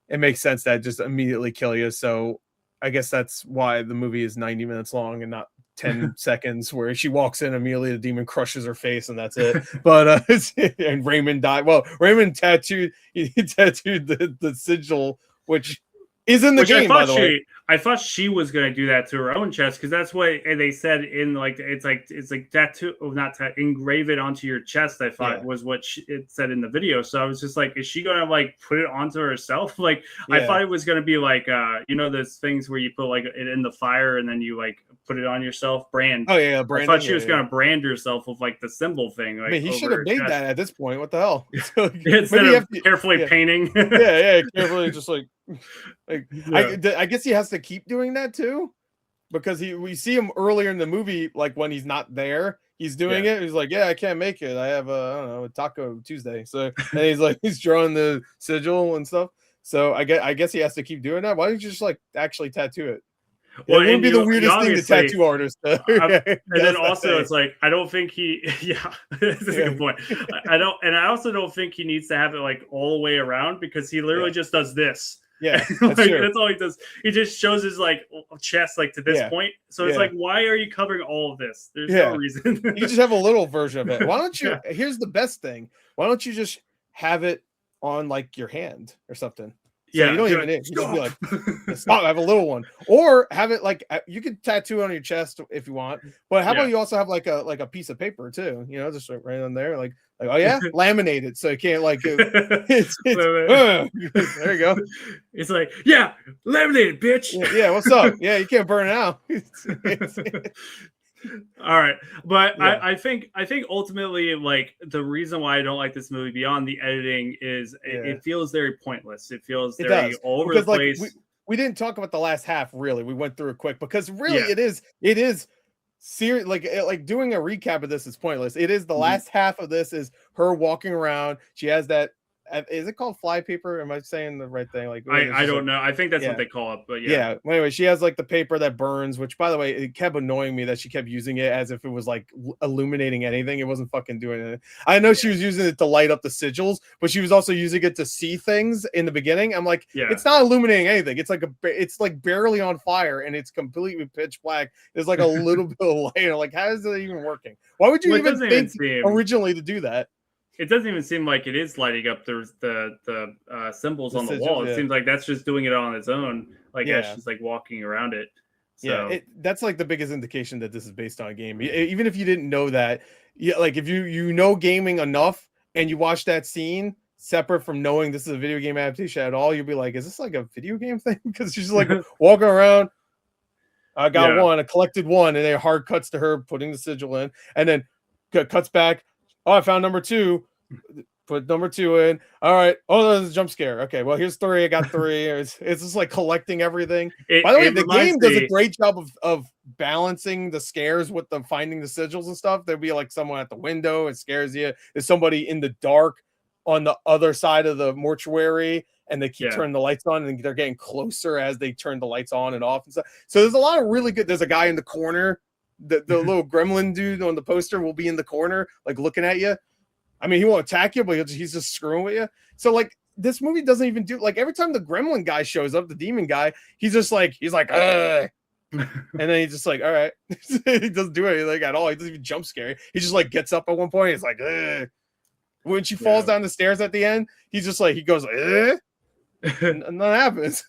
it makes sense that just immediately kill you. So I guess that's why the movie is 90 minutes long and not 10 seconds, where she walks in immediately, the demon crushes her face and that's it. But and Raymond died. Well, Raymond tattooed the sigil, which is in the Which game, by the way. I thought she was gonna do that to her own chest because that's what they said in like it's like tattoo, not engrave it onto your chest. I thought Yeah, was what it said in the video. So I was just like, is she gonna like put it onto herself? Like I yeah. thought it was gonna be like you know those things where you put like it in the fire and then you like put it on yourself. Brand. Oh yeah, I thought branding. she Yeah, was yeah. gonna brand herself with like the symbol thing I like mean, he should over have her made chest that at this point. What the hell? So, instead maybe you of have to, carefully yeah. painting. Yeah, carefully, just like Yeah. I guess he has to keep doing that too, because we see him earlier in the movie, like when he's not there, he's doing Yeah. it. He's like, yeah, I can't make it. I have I don't know, a Taco Tuesday. So and he's like, he's drawing the sigil and stuff. So I guess he has to keep doing that. Why don't you just like actually tattoo it? It Well, wouldn't and be the you weirdest thing to obviously tattoo artist and then does that also day. it's like I don't think he yeah, this is a Yeah, good point. I don't and I also don't think he needs to have it like all the way around because he literally yeah, just does this. yeah. That's Like true. that's all he does. He just shows his like chest like to this Yeah, point. So it's yeah, like why are you covering all of this? There's no yeah. reason. You just have a little version of it. Why don't you? Yeah. Here's the best thing. Why don't you just have it on like your hand or something? So you Yeah. don't Be even like, need. You just be stop. like, "Yeah, stop. I have a little one," or have it like you could tattoo it on your chest if you want. But how Yeah. about you also have like a piece of paper too? You know, just right on there, like oh yeah, laminate it so you can't like it's there you go. It's like, yeah, laminated, bitch. Yeah, yeah, what's up? Yeah, you can't burn it out. All right, but Yeah, I think ultimately, like the reason why I don't like this movie beyond the editing is yeah. it feels very pointless. It feels It very does, all over the because like place. we didn't talk about the last half really. We went through it quick because really Yeah, it is serious. Like doing a recap of this is pointless. It is the mhm. last half of this is her walking around. She has that. Is it called fly paper? Am I saying the right thing? Like it's I just don't like know. I think that's what yeah. they call it, but yeah, Yeah. Well, anyway, she has like the paper that burns, which by the way, it kept annoying me that she kept using it as if it was like illuminating anything. It wasn't fucking doing it. I know she was using it to light up the sigils, but she was also using it to see things in the beginning. I'm like, yeah. it's not illuminating anything. It's like barely on fire and it's completely pitch black. There's like a little bit of light. I'm like, how is it even working? Why would you Well, it even doesn't even think seem. originally to do that? It doesn't even seem like it is lighting up the symbols The on the sigils, wall. It yeah. seems like that's just doing it on its own, like as Yeah. she's like walking around it. Yeah, So that's like the biggest indication that this is based on a game. Even if you didn't know that, yeah, like if you know gaming enough and you watch that scene separate from knowing this is a video game adaptation at all, you'll be like, is this like a video game thing? Because she's like walking around. I got yeah, one, I collected one, and then hard cuts to her putting the sigil in, and then cuts back. Oh, I found number two. Put number two in. All right. Oh, there's a jump scare. Okay. Well, here's three. I got three. It's just like collecting everything. By the way, it the reminds game does a me. great job of balancing the scares with them finding the sigils and stuff. There'll be like someone at the window, it scares you. There's somebody in the dark on the other side of the mortuary, and they keep Yeah, turning the lights on, and they're getting closer as they turn the lights on and off and stuff. So there's a lot of really good. There's a guy in the corner the little gremlin dude on the poster will be in the corner, like looking at you. I mean, he won't attack you, but he's just screwing with you. So like this movie doesn't even do like every time the gremlin guy shows up, the demon guy, he's like, ugh. And then he's just like, all right. He doesn't do anything like at all. He doesn't even jump scare. He just like gets up at one point. He's like, ugh. When she falls down the stairs at the end, he's just like, he goes, ugh. And nothing happens.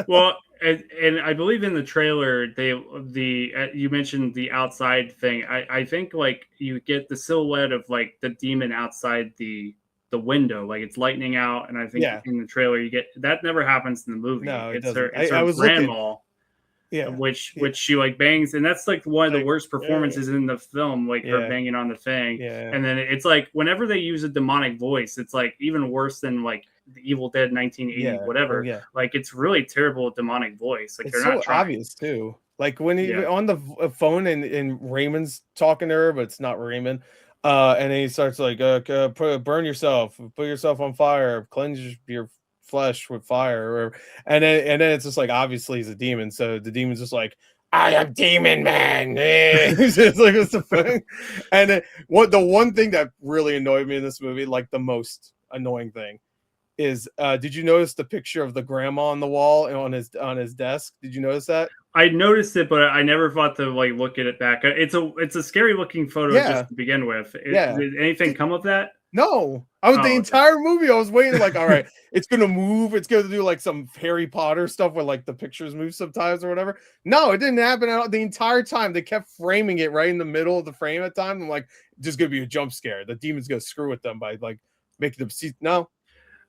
Well, and I believe in the trailer, you mentioned the outside thing. I think like you get the silhouette of like the demon outside the window, like it's lightning out, and I think in the trailer you get that never happens in the movie. No, it's doesn't. her grandma. Which she like bangs, and that's like one of the worst performances in the film, like her banging on the thing. And then it's like whenever they use a demonic voice, it's like even worse than like the Evil Dead 1980 whatever. Like it's really terrible demonic voice. Like it's they're so not trying. Obvious too. Like when he on the phone and Raymond's talking to her, but it's not Raymond. And then he starts like, burn yourself, put yourself on fire, cleanse your flesh with fire, and then it's just like obviously he's a demon, so the demon's just like, I am demon man. It's just like what's the thing. And then, the one thing that really annoyed me in this movie, like the most annoying thing, is did you notice the picture of the grandma on the wall and on his desk? Did you notice that? I noticed it, but I never thought to like look at it back. It's a scary looking photo just to begin with. Did anything come of that? No, the entire movie I was waiting like, all right, it's gonna move, it's gonna do like some Harry Potter stuff where like the pictures move sometimes or whatever. No, it didn't happen at all. The entire time they kept framing it right in the middle of the frame at time. I'm like, just gonna be a jump scare. The demon's gonna screw with them by like making them see. No.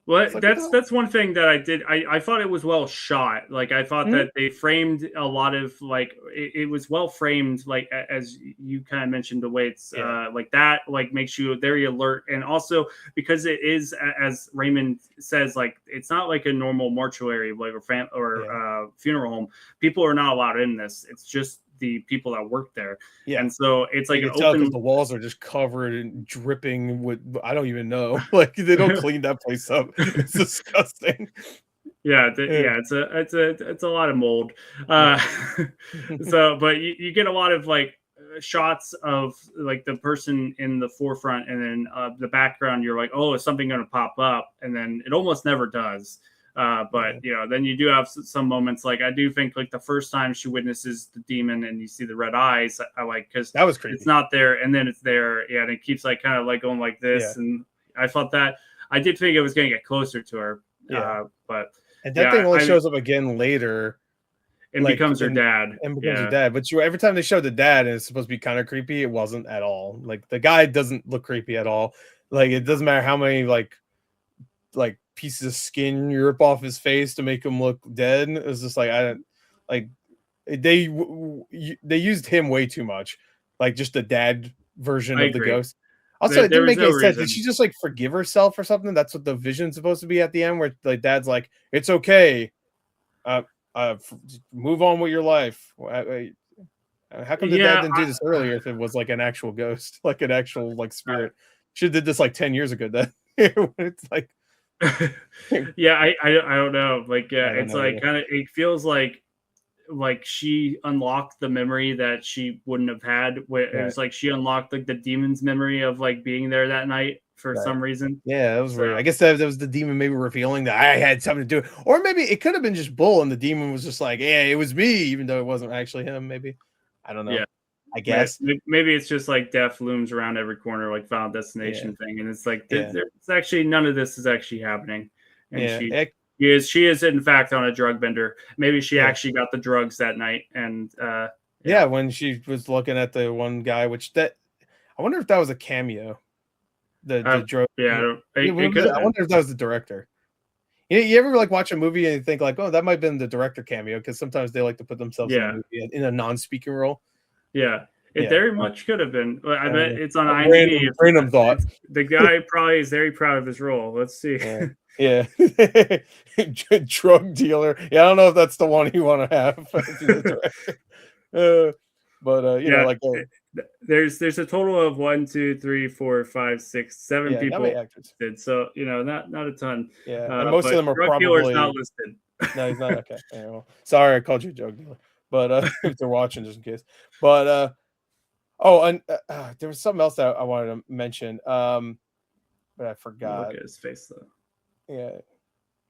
Well, that's one thing that I did. I thought it was well shot. Like I thought that they framed a lot of like it was well framed. Like as you kind of mentioned, the way it's like that like makes you very alert, and also because it is, as Raymond says, like it's not like a normal mortuary like or funeral home. People are not allowed in this. It's just the people that work there. And so it's like an open. The walls are just covered and dripping with I don't even know. Like they don't clean that place up. It's disgusting. It's a lot of mold. So but you get a lot of like shots of like the person in the forefront, and then the background you're like, oh, is something going to pop up, and then it almost never does. But then you do have some moments. Like I do think like the first time she witnesses the demon and you see the red eyes, I like, because that was creepy. It's not there, and then it's there, and it keeps like kind of like going like this, and I thought that I did think it was going to get closer to her. But and that thing only shows up again later, and like, becomes her dad. And becomes her dad. But every time they show the dad, and it's supposed to be kind of creepy, it wasn't at all. Like the guy doesn't look creepy at all. Like it doesn't matter how many like pieces of skin you rip off his face to make him look dead. It's just like they used him way too much, like just the dad version of the ghost. Also, it didn't make any sense. Did she just like forgive herself or something? That's what the vision's supposed to be at the end, where like dad's like, it's okay, move on with your life. How come the dad didn't do this earlier if it was like an actual ghost, like an actual like spirit? She did this like 10 years ago. Then it's like I don't know. Like it's like kind of it feels like she unlocked the memory that she wouldn't have had. It was like she unlocked like the demon's memory of like being there that night for some reason. Yeah, that was weird. I guess that was the demon maybe revealing that I had something to do, or maybe it could have been just Bull and the demon was just like, yeah, it was me, even though it wasn't actually him. Maybe I don't know. Yeah. I guess maybe it's just like death looms around every corner, like Final Destination thing, and it's like it's actually none of this is actually happening. And she is in fact on a drug bender. Maybe she actually got the drugs that night, and when she was looking at the one guy, I wonder if that was a cameo. The drug, I wonder if that was the director. You ever like watch a movie and you think like, oh, that might have been the director cameo, because sometimes they like to put themselves in a movie in a non-speaking role. It very much could have been. I bet it's on IMDb. Random thought. The guy probably is very proud of his role. Let's see. Drug dealer. I don't know if that's the one you want to have. There's a total of 1, 2, 3, 4, 5, 6, 7 people listed. So not a ton. And most of them are drug probably dealer's not listed. No, he's not. Okay. Sorry, I called you a drug dealer. But if they're watching, just in case. But Oh, and there was something else that I wanted to mention, but I Look forgot. at his face though. Yeah,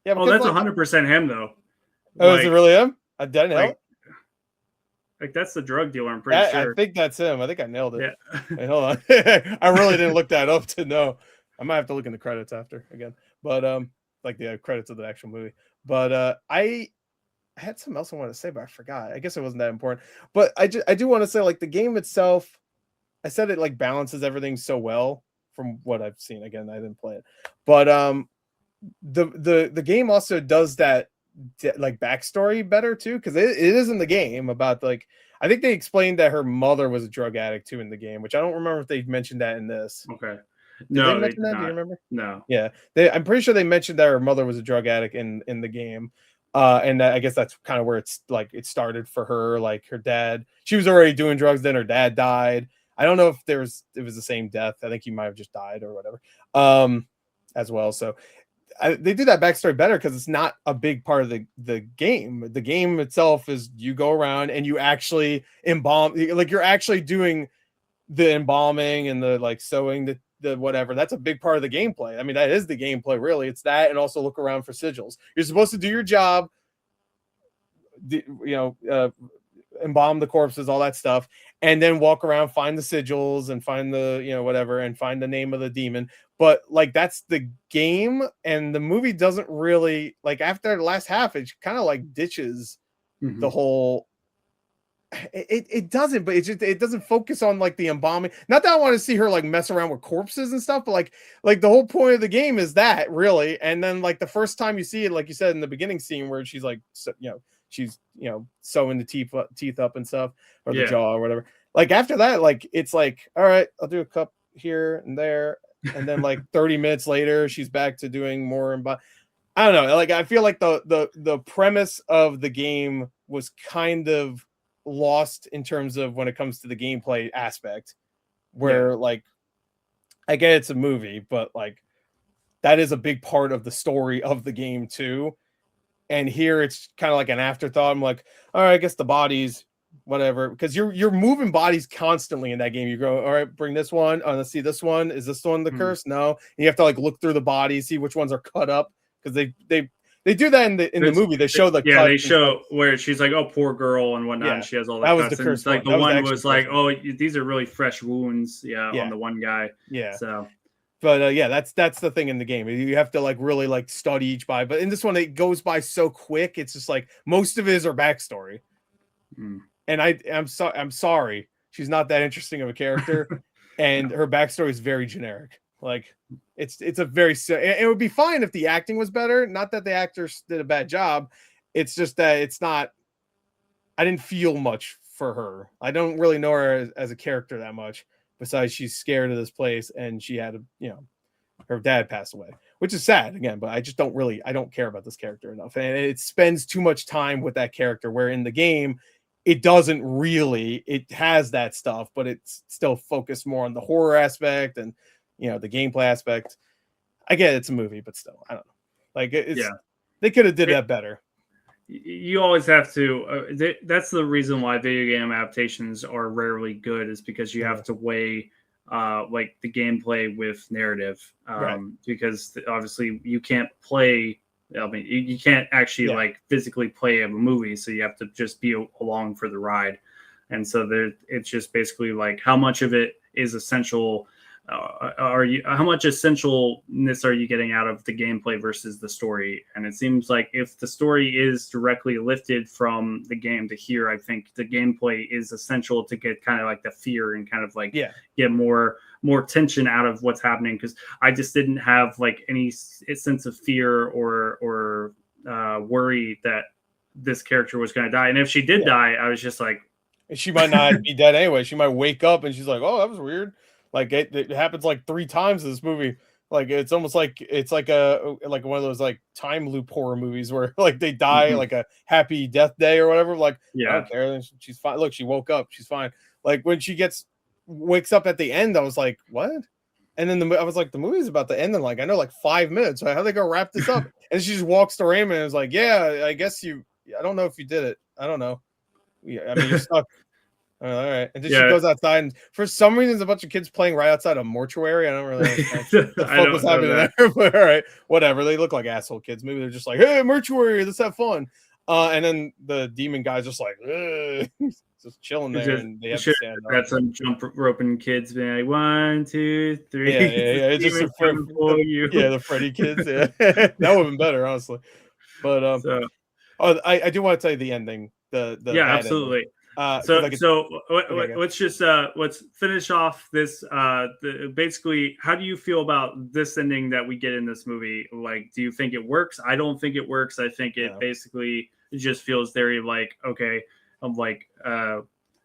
yeah, Oh, because that's like, 100% him though. oh, is it Like, really him? I didn't nail like, it. like that's the drug dealer. I'm pretty I sure. think that's him. I think I nailed it. Yeah. Wait, hold on. I really didn't look that up to know. I might have to look in the credits after again. But like the credits of the actual movie. But I had something else I wanted to say, but I forgot. I guess it wasn't that important. But I do want to say, like, the game itself, I said it like balances everything so well from what I've seen. Again, I didn't play it. But the game also does that like backstory better too, because it is in the game about, like, I think they explained that her mother was a drug addict too in the game, which I don't remember if they mentioned that in this. Okay. Did they No, they mention did that? Do you not. remember? No. Yeah, I'm pretty sure they mentioned that her mother was a drug addict in the game. And I guess that's kind of where it's like it started for her. Like, her dad, she was already doing drugs, then her dad died. I don't know if it was the same death. I think he might have just died or whatever. As well. So they do that backstory better because it's not a big part of the game. The game itself is you go around and you actually embalm, like, you're actually doing the embalming and the, like, sewing the whatever. That's a big part of the gameplay. I mean, that is the gameplay, really. It's that, and also look around for sigils. You're supposed to do your job, embalm the corpses, all that stuff, and then walk around, find the sigils, and find the, whatever, and find the name of the demon. But, like, that's the game, and the movie doesn't really, like, after the last half, it kind of like ditches the whole. It doesn't, but it doesn't focus on, like, the embalming. Not that I want to see her, like, mess around with corpses and stuff, but like the whole point of the game is that, really. And then, like, the first time you see it, like you said in the beginning scene, where she's like, she's sewing the teeth up and stuff, or the Yeah. jaw or whatever. Like, after that, like, it's like, all right, I'll do a cup here and there, and then, like, 30 minutes later, she's back to doing more. I don't know. Like, I feel like the premise of the game was kind of lost in terms of when it comes to the gameplay aspect, where, like, I get it's a movie, but, like, that is a big part of the story of the game too. And here it's kind of like an afterthought. I'm like, all right, I guess the bodies, whatever, because you're moving bodies constantly in that game. You go, all right, bring this one. Oh, let's see, this one, is this one the curse? No. And you have to, like, look through the bodies, see which ones are cut up, because they do that in the movie. They show the yeah, cut they show where she's like, oh, poor girl and whatnot, and she has all the that was cuts. the And curse like one. the That was the one actual was like, curse one. oh, these are really fresh wounds, on the one guy. Yeah. So, but that's the thing in the game. You have to, like, really, like, study each body. But in this one, it goes by so quick. It's just like most of it is her backstory. And I'm sorry, she's not that interesting of a character, and her backstory is very generic. Like, it's a very, it would be fine if the acting was better. Not that the actors did a bad job. It's just that it's not. I didn't feel much for her. I don't really know her as a character that much. Besides, she's scared of this place, and she had her dad passed away, which is sad again. But I just I don't care about this character enough, and it spends too much time with that character. Where in the game, it doesn't really. It has that stuff, but it's still focused more on the horror aspect and the gameplay aspect. I get it's a movie, but still, I don't know. Like, they could have did that better. You always have to. That's the reason why video game adaptations are rarely good, is because you have to weigh like the gameplay with narrative, because obviously you can't play. I mean, you can't actually like physically play a movie, so you have to just be along for the ride. And so it's just basically like how much of it is essential. How much essentialness are you getting out of the gameplay versus the story? And it seems like if the story is directly lifted from the game to here, I think the gameplay is essential to get kind of like the fear and kind of like get more tension out of what's happening, because I just didn't have like any sense of fear or worry that this character was going to die. And if she did die, I was just like, she might not be dead anyway. She might wake up and she's like, oh, that was weird. Like, it happens like 3 times in this movie. Like, it's almost like it's like one of those like time loop horror movies where like they die like a happy death day or whatever. Like, I don't care. She's fine. Look, she woke up. She's fine. Like, when she wakes up at the end, I was like, what? And then I was like, the movie's about to end in like, I know, like 5 minutes. So how they gonna wrap this up? And she just walks to Raymond and is like, yeah, I guess I don't know if you did it. I don't know. Yeah, I mean, you're stuck. All right. And then she Yeah. goes outside, and for some reason, there's a bunch of kids playing right outside a mortuary. I don't really understand the I fuck don't was know happening that. there. But all right, whatever. They look like asshole kids. Maybe they're just like, hey, mortuary, let's have fun. And then the demon guy's just like, just chilling there, and they have to stand up. Had some jump roping kids being like 1, 2, 3. Yeah. It's just coming for you. the Freddy kids. Yeah, that would have been better, honestly. But So, I do want to tell you the ending. The yeah, bad absolutely. ending. Let's just let's finish off this. Basically, how do you feel about this ending that we get in this movie? Like, do you think it works? I don't think it works. I think it basically just feels very like, okay, I'm like,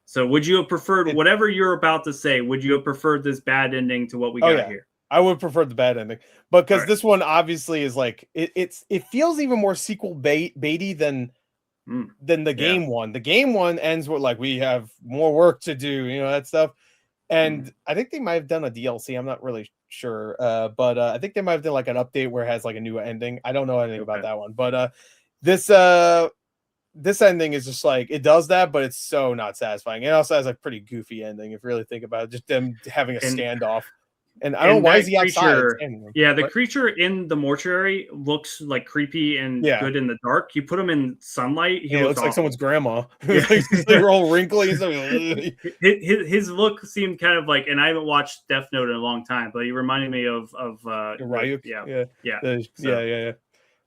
so would you have preferred whatever you're about to say? Would you have preferred this bad ending to what we got here? I would prefer the bad ending, but because this one obviously is like it feels even more sequel baity than the game one. The game one ends with like, we have more work to do, that stuff. And I think they might have done a DLC. I'm not really sure, but I think they might have done like an update where it has like a new ending. I don't know anything about that one, but this ending is just like, it does that, but it's so not satisfying. It also has a pretty goofy ending if you really think about it, just them having a standoff. And I don't know why is he outside. Yeah, the creature in the mortuary looks like creepy and good in the dark. You put him in sunlight, he looks like someone's grandma. They're all wrinkly. His look seemed kind of like, and I haven't watched Death Note in a long time, but he reminded me of Ryuk. Yeah.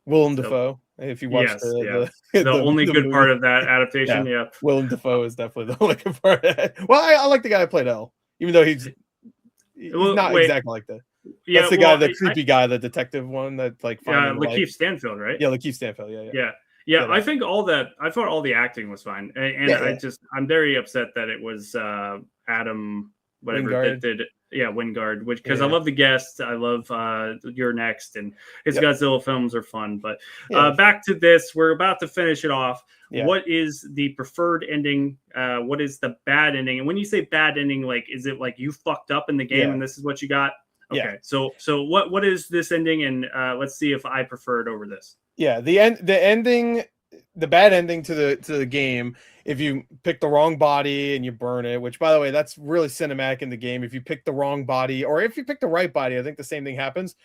Willem Dafoe. If you watch the only good part of that adaptation, Willem Dafoe is definitely the only good part. Well, I like the guy who played L, even though he's not exactly like that. That's the guy, the creepy guy, the detective one that like. Lakeith Stanfield, right? Yeah, Lakeith Stanfield. Yeah. I think I thought all the acting was fine, and I'm very upset that it was Adam whatever Wingard. that did. Yeah, Wingard, because I love The Guest. I love You're Next, and his Godzilla films are fun. But back to this, we're about to finish it off. Yeah. What is the preferred ending? What is the bad ending? And when you say bad ending, like, is it like you fucked up in the game and this is what you got? Okay, so what is this ending? And let's see if I prefer it over this. Yeah, the ending, the bad ending to the game. If you pick the wrong body and you burn it, which by the way, that's really cinematic in the game. If you pick the wrong body, or if you pick the right body, I think the same thing happens,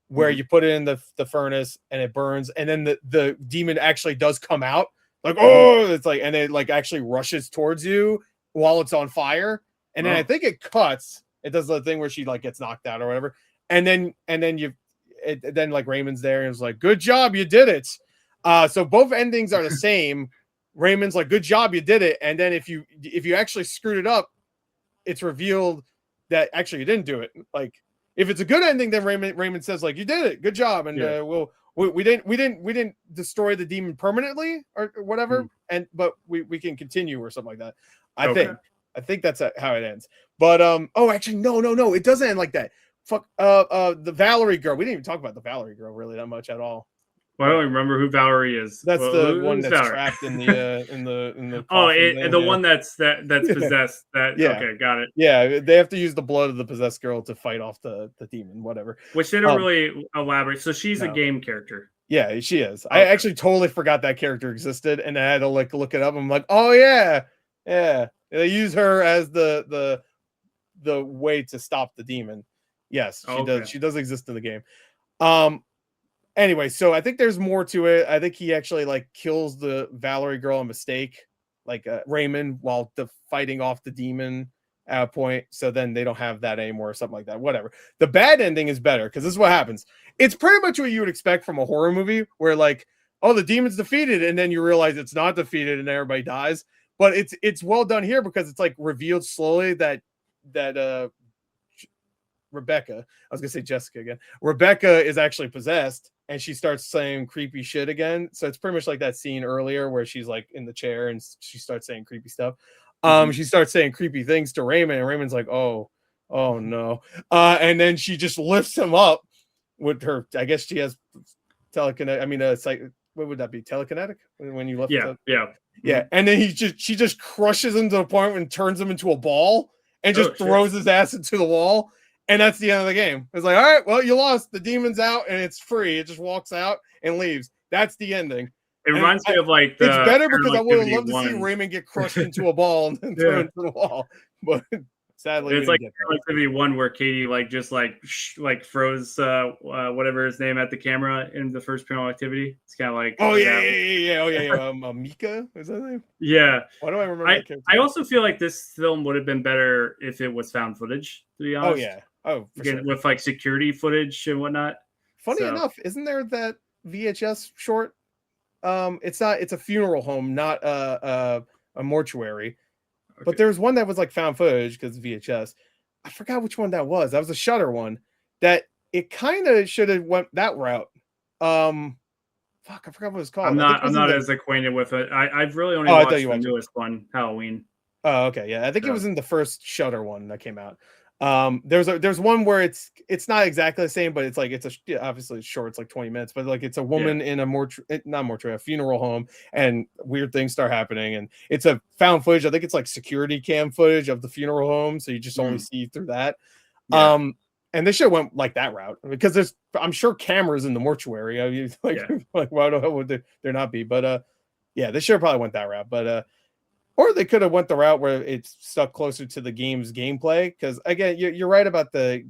where you put it in the furnace and it burns, and then the demon actually does come out. Like, it's like, and it like actually rushes towards you while it's on fire. And then I think it cuts. It does the thing where she like gets knocked out or whatever. And then then like Raymond's there and it's like, good job, you did it. So both endings are the same. Raymond's like, good job, you did it. And then if you actually screwed it up, it's revealed that actually you didn't do it. Like, if it's a good ending, then Raymond says like, you did it, good job. And we didn't destroy the demon permanently or whatever, but we can continue or something like that. I think that's how it ends. But actually no, it doesn't end like that. Fuck the Valerie girl. We didn't even talk about the Valerie girl really that much at all. Well, I don't remember who Valerie is. That's the one that's trapped in the the one that's possessed. Okay, got it. Yeah, they have to use the blood of the possessed girl to fight off the demon, whatever. Which they don't really elaborate. So she's a game character. Yeah, she is. Okay. I actually totally forgot that character existed, and I had to like look it up. I'm like, oh yeah. They use her as the way to stop the demon. Yes, she does. She does exist in the game. Anyway, so I think there's more to it. I think he actually like kills the Valerie girl a mistake, like Raymond, while fighting off the demon at a point. So then they don't have that anymore or something like that. Whatever. The bad ending is better because this is what happens. It's pretty much what you would expect from a horror movie where like, oh, the demon's defeated, and then you realize it's not defeated and everybody dies. But it's well done here because it's like revealed slowly that Rebecca, I was gonna say Jessica again. Rebecca is actually possessed, and she starts saying creepy shit again. So it's pretty much like that scene earlier where she's like in the chair and she starts saying creepy stuff. She starts saying creepy things to Raymond, and Raymond's like, oh no. And then she just lifts him up with her. I guess she has telekinetic. I mean, it's like, what would that be? Telekinetic when you lift. Yeah. And then she just crushes him to the point and turns him into a ball and just throws his ass into the wall. And that's the end of the game. It's like, all right, well, you lost. The demon's out and it's free. It just walks out and leaves. That's the ending. It reminds me of like it's the better because Paranormal I would have Activity loved to see 1. Raymond get crushed into a ball and then thrown into the wall, but sadly we It's didn't like get Paranormal Activity 1 where Katie like just like like throws whatever his name at the camera in the first Paranormal Activity. It's kind of like that. Oh that. yeah. Oh yeah. Mika, is that name? Yeah. Why do I remember that character? I also feel like this film would have been better if it was found footage, to be honest. Oh yeah. Oh, for sure. With like security footage and whatnot. Funny enough, isn't there that VHS short? It's not. It's a funeral home, not a mortuary. Okay. But there's one that was like found footage because VHS. I forgot which one that was. That was a Shutter one. That it kind of should have went that route. Fuck, I forgot what it was called. I'm not as acquainted with it. I've really only watched the newest one, Halloween. Oh, okay, yeah. I think it was in the first Shutter one that came out. There's one where it's not exactly the same, but it's like obviously it's short, it's like 20 minutes, but like it's a woman in a funeral home, and weird things start happening, and it's a found footage. I think it's like security cam footage of the funeral home, so you just only see through that. Yeah. And this show went like that route because I'm sure cameras in the mortuary. I mean, like why the hell would there not be? But yeah, this show probably went that route. But or they could have went the route where it's stuck closer to the game's gameplay. Because again, you're right about the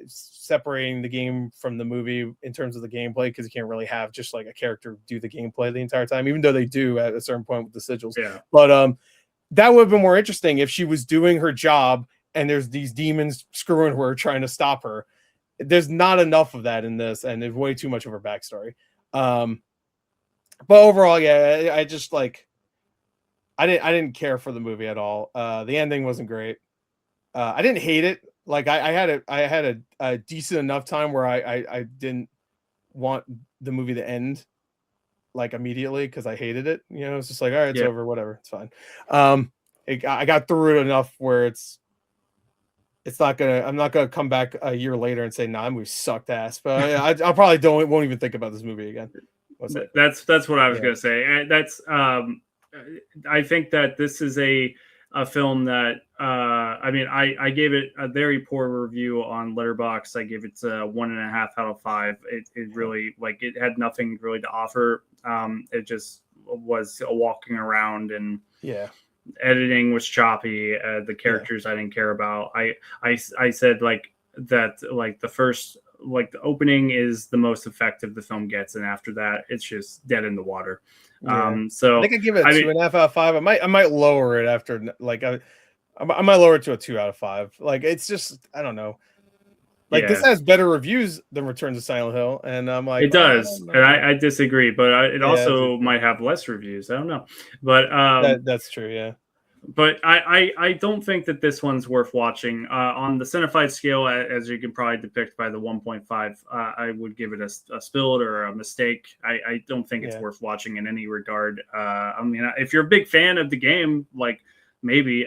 separating the game from the movie in terms of the gameplay, because you can't really have just like a character do the gameplay the entire time, even though they do at a certain point with the sigils. Yeah. But that would have been more interesting if she was doing her job and there's these demons screwing her, trying to stop her. There's not enough of that in this, and there's way too much of her backstory. But overall, yeah, I just like I didn't care for the movie at all. The ending wasn't great. I didn't hate it. Like I had a decent enough time where I didn't want the movie to end like immediately because I hated it. You know, it's just like, all right, it's over, whatever, it's fine. I got through it enough where I'm not gonna come back a year later and say, nah, that movie sucked ass. But I probably won't even think about this movie again. That's what I was gonna say. And that's I think that this is a film that I mean I gave it a very poor review on Letterboxd. I gave it a 1.5 out of 5. It really, like, it had nothing really to offer. It just was a walking around, and editing was choppy. The characters I didn't care about. I said like that, like the first, like the opening is the most effective the film gets, and after that it's just dead in the water. So I think I give it a 2.5 out of 5. I might lower it after, like I might lower it to a 2 out of 5. Like it's just, I don't know. Like this has better reviews than Return to Silent Hill, and I'm like, it does, and I disagree, but it also might have less reviews. I don't know, but that's true, yeah. But I don't think that this one's worth watching. On the Cinefied scale, as you can probably depict by the 1.5, I would give it a spilled or a mistake. I don't think it's worth watching in any regard. I mean, if you're a big fan of the game, like maybe,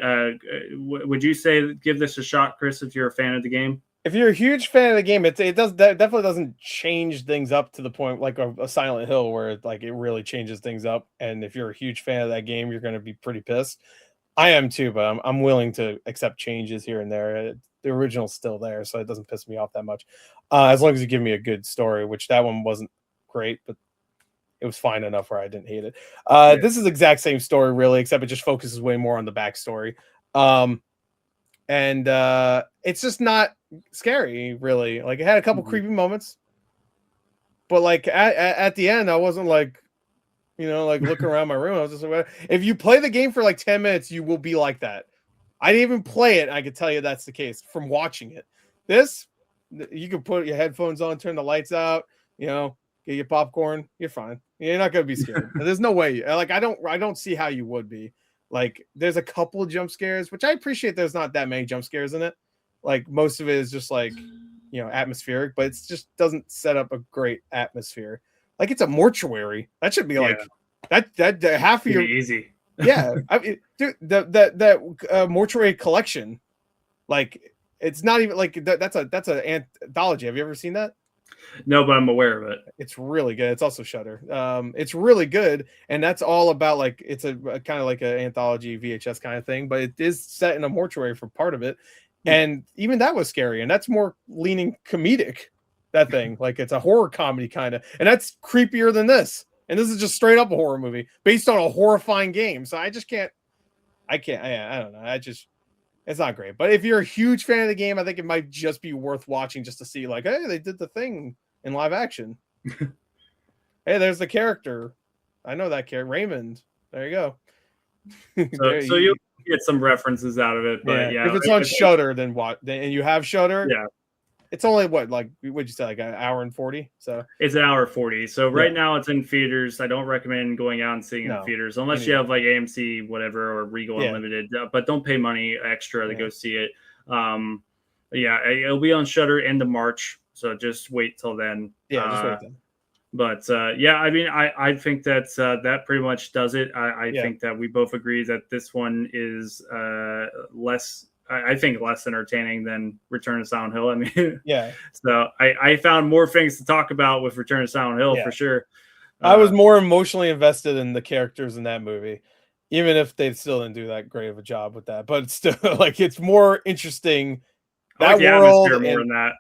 would you say give this a shot, Chris, if you're a fan of the game? If you're a huge fan of the game, that definitely doesn't change things up to the point like a Silent Hill where it really changes things up. And if you're a huge fan of that game, you're going to be pretty pissed. I am too, but I'm willing to accept changes here and there. The original's still there, so it doesn't piss me off that much. As long as you give me a good story, which that one wasn't great, but it was fine enough where I didn't hate it. This is the exact same story, really, except it just focuses way more on the backstory. And it's just not scary, really. Like, it had a couple creepy moments, but like at the end, I wasn't like, you know, like looking around my room. I was just like, if you play the game for like 10 minutes, you will be like that. I didn't even play it. I could tell you that's the case from watching it. This, you can put your headphones on, turn the lights out, you know, get your popcorn. You're fine. You're not going to be scared. There's no way. Like, I don't see how you would be. Like, there's a couple jump scares, which I appreciate. There's not that many jump scares in it. Like, most of it is just like, you know, atmospheric, but it just doesn't set up a great atmosphere. Like, it's a mortuary. That should be like that half of your easy. Yeah, I mean, dude, that mortuary collection, like, it's not even like that's an anthology. Have you ever seen that? No, but I'm aware of it. It's really good. It's also Shudder. It's really good, and that's all about, like, it's a kind of like an anthology VHS kind of thing, but it is set in a mortuary for part of it, and even that was scary, and that's more leaning comedic. That thing, like, it's a horror comedy kind of, and that's creepier than this. And this is just straight up a horror movie based on a horrifying game. So I just can't. I don't know. It's not great. But if you're a huge fan of the game, I think it might just be worth watching just to see, like, hey, they did the thing in live action. Hey, there's the character. I know that character, Raymond. There you go. So you'll get some references out of it, but yeah, if it's on Shudder, then what? And you have Shudder, yeah, it's only what, like, what'd you say, like an hour and 40? So it's an hour 40. So right now it's in theaters. I don't recommend going out and seeing it in theaters unless you have like AMC, whatever, or Regal Unlimited. But don't pay money extra to go see it. It'll be on Shudder end of March, so just wait till then. Just wait then. But I mean, I think that pretty much does it. I think that we both agree that this one is less entertaining than Return to Silent Hill. I mean, so I found more things to talk about with Return to Silent Hill for sure. I was more emotionally invested in the characters in that movie, even if they still didn't do that great of a job with that. But still, like, it's more interesting. That world more than that.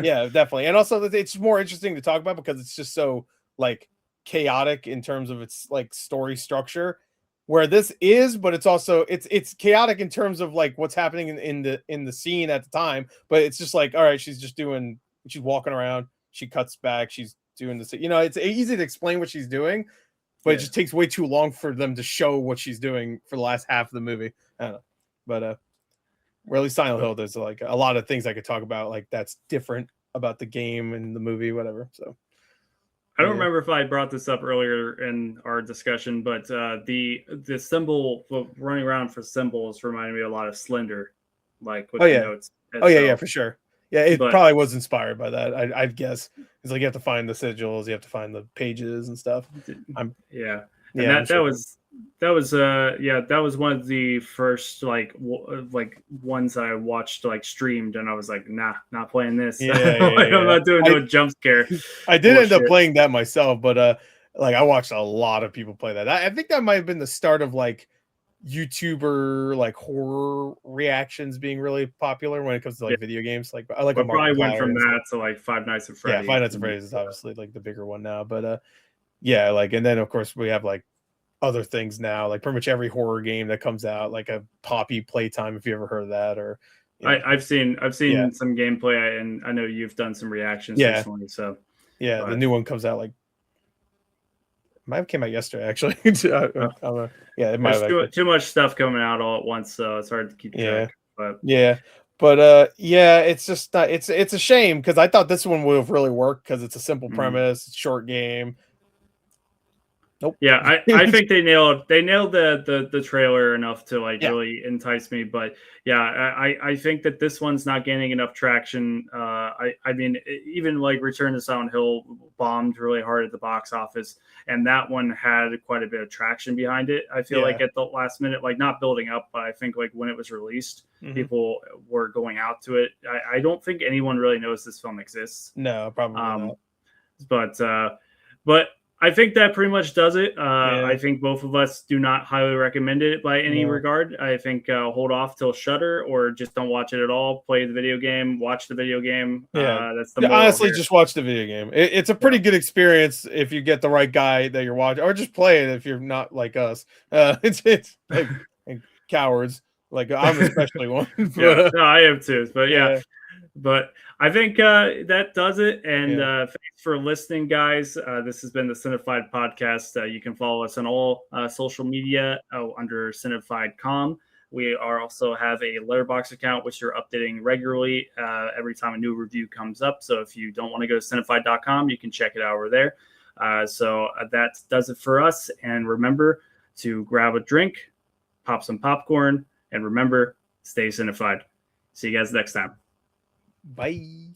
Yeah, definitely. And also it's more interesting to talk about because it's just so like chaotic in terms of its like story structure, where this is, but it's also it's chaotic in terms of like what's happening in the scene at the time. But it's just like, all right, she's walking around, she cuts back, she's doing this, it's easy to explain what she's doing, but it just takes way too long for them to show what she's doing for the last half of the movie. I don't know. But or at least Silent Hill, there's like a lot of things I could talk about, like that's different about the game and the movie, whatever. So I don't remember if I brought this up earlier in our discussion, but the symbol running around for symbols reminded me a lot of Slender, like with the notes. For sure. Yeah, it probably was inspired by that. I'd guess it's like you have to find the sigils, you have to find the pages and stuff. That was one of the first like ones I watched like streamed, and I was like, nah, not playing this. I'm not doing no jump scare. I did end up playing that myself, but like I watched a lot of people play that. I think that might have been the start of like YouTuber like horror reactions being really popular when it comes to like video games. Like I like probably went from that to like Five Nights at Freddy's. Yeah, Five Nights at Freddy's is obviously like the bigger one now, but like, and then of course we have like other things now, like pretty much every horror game that comes out, like a Poppy Playtime, if you ever heard of that, or I've seen some gameplay, and I know you've done some reactions recently. So the new one comes out like might have came out yesterday actually. It might have too much stuff coming out all at once, so it's hard to keep track. But it's just not, it's a shame because I thought this one would have really worked because it's a simple premise, it's a short game. Nope. Yeah, I think they nailed the trailer enough to like really entice me. But I think that this one's not gaining enough traction. I mean, even like Return to Silent Hill bombed really hard at the box office, and that one had quite a bit of traction behind it. I feel like at the last minute, like not building up, but I think like when it was released, people were going out to it. I don't think anyone really knows this film exists. No, probably not. But I think that pretty much does it. I think both of us do not highly recommend it by any regard. I think hold off till Shudder, or just don't watch it at all. Play the video game, watch the video game. That's the honestly just watch the video game. It's a pretty good experience if you get the right guy that you're watching, or just play it if you're not like us. It's like cowards. Like I'm especially one. No, I am too. But but I think that does it. And thanks for listening, guys. This has been the Cinefied podcast. You can follow us on all social media under Cinefied.com. We also have a Letterboxd account, which you're updating regularly every time a new review comes up. So if you don't want to go to Cinefied.com, you can check it out over there. So that does it for us. And remember to grab a drink, pop some popcorn, and remember, stay Cinefied. See you guys next time. Bye.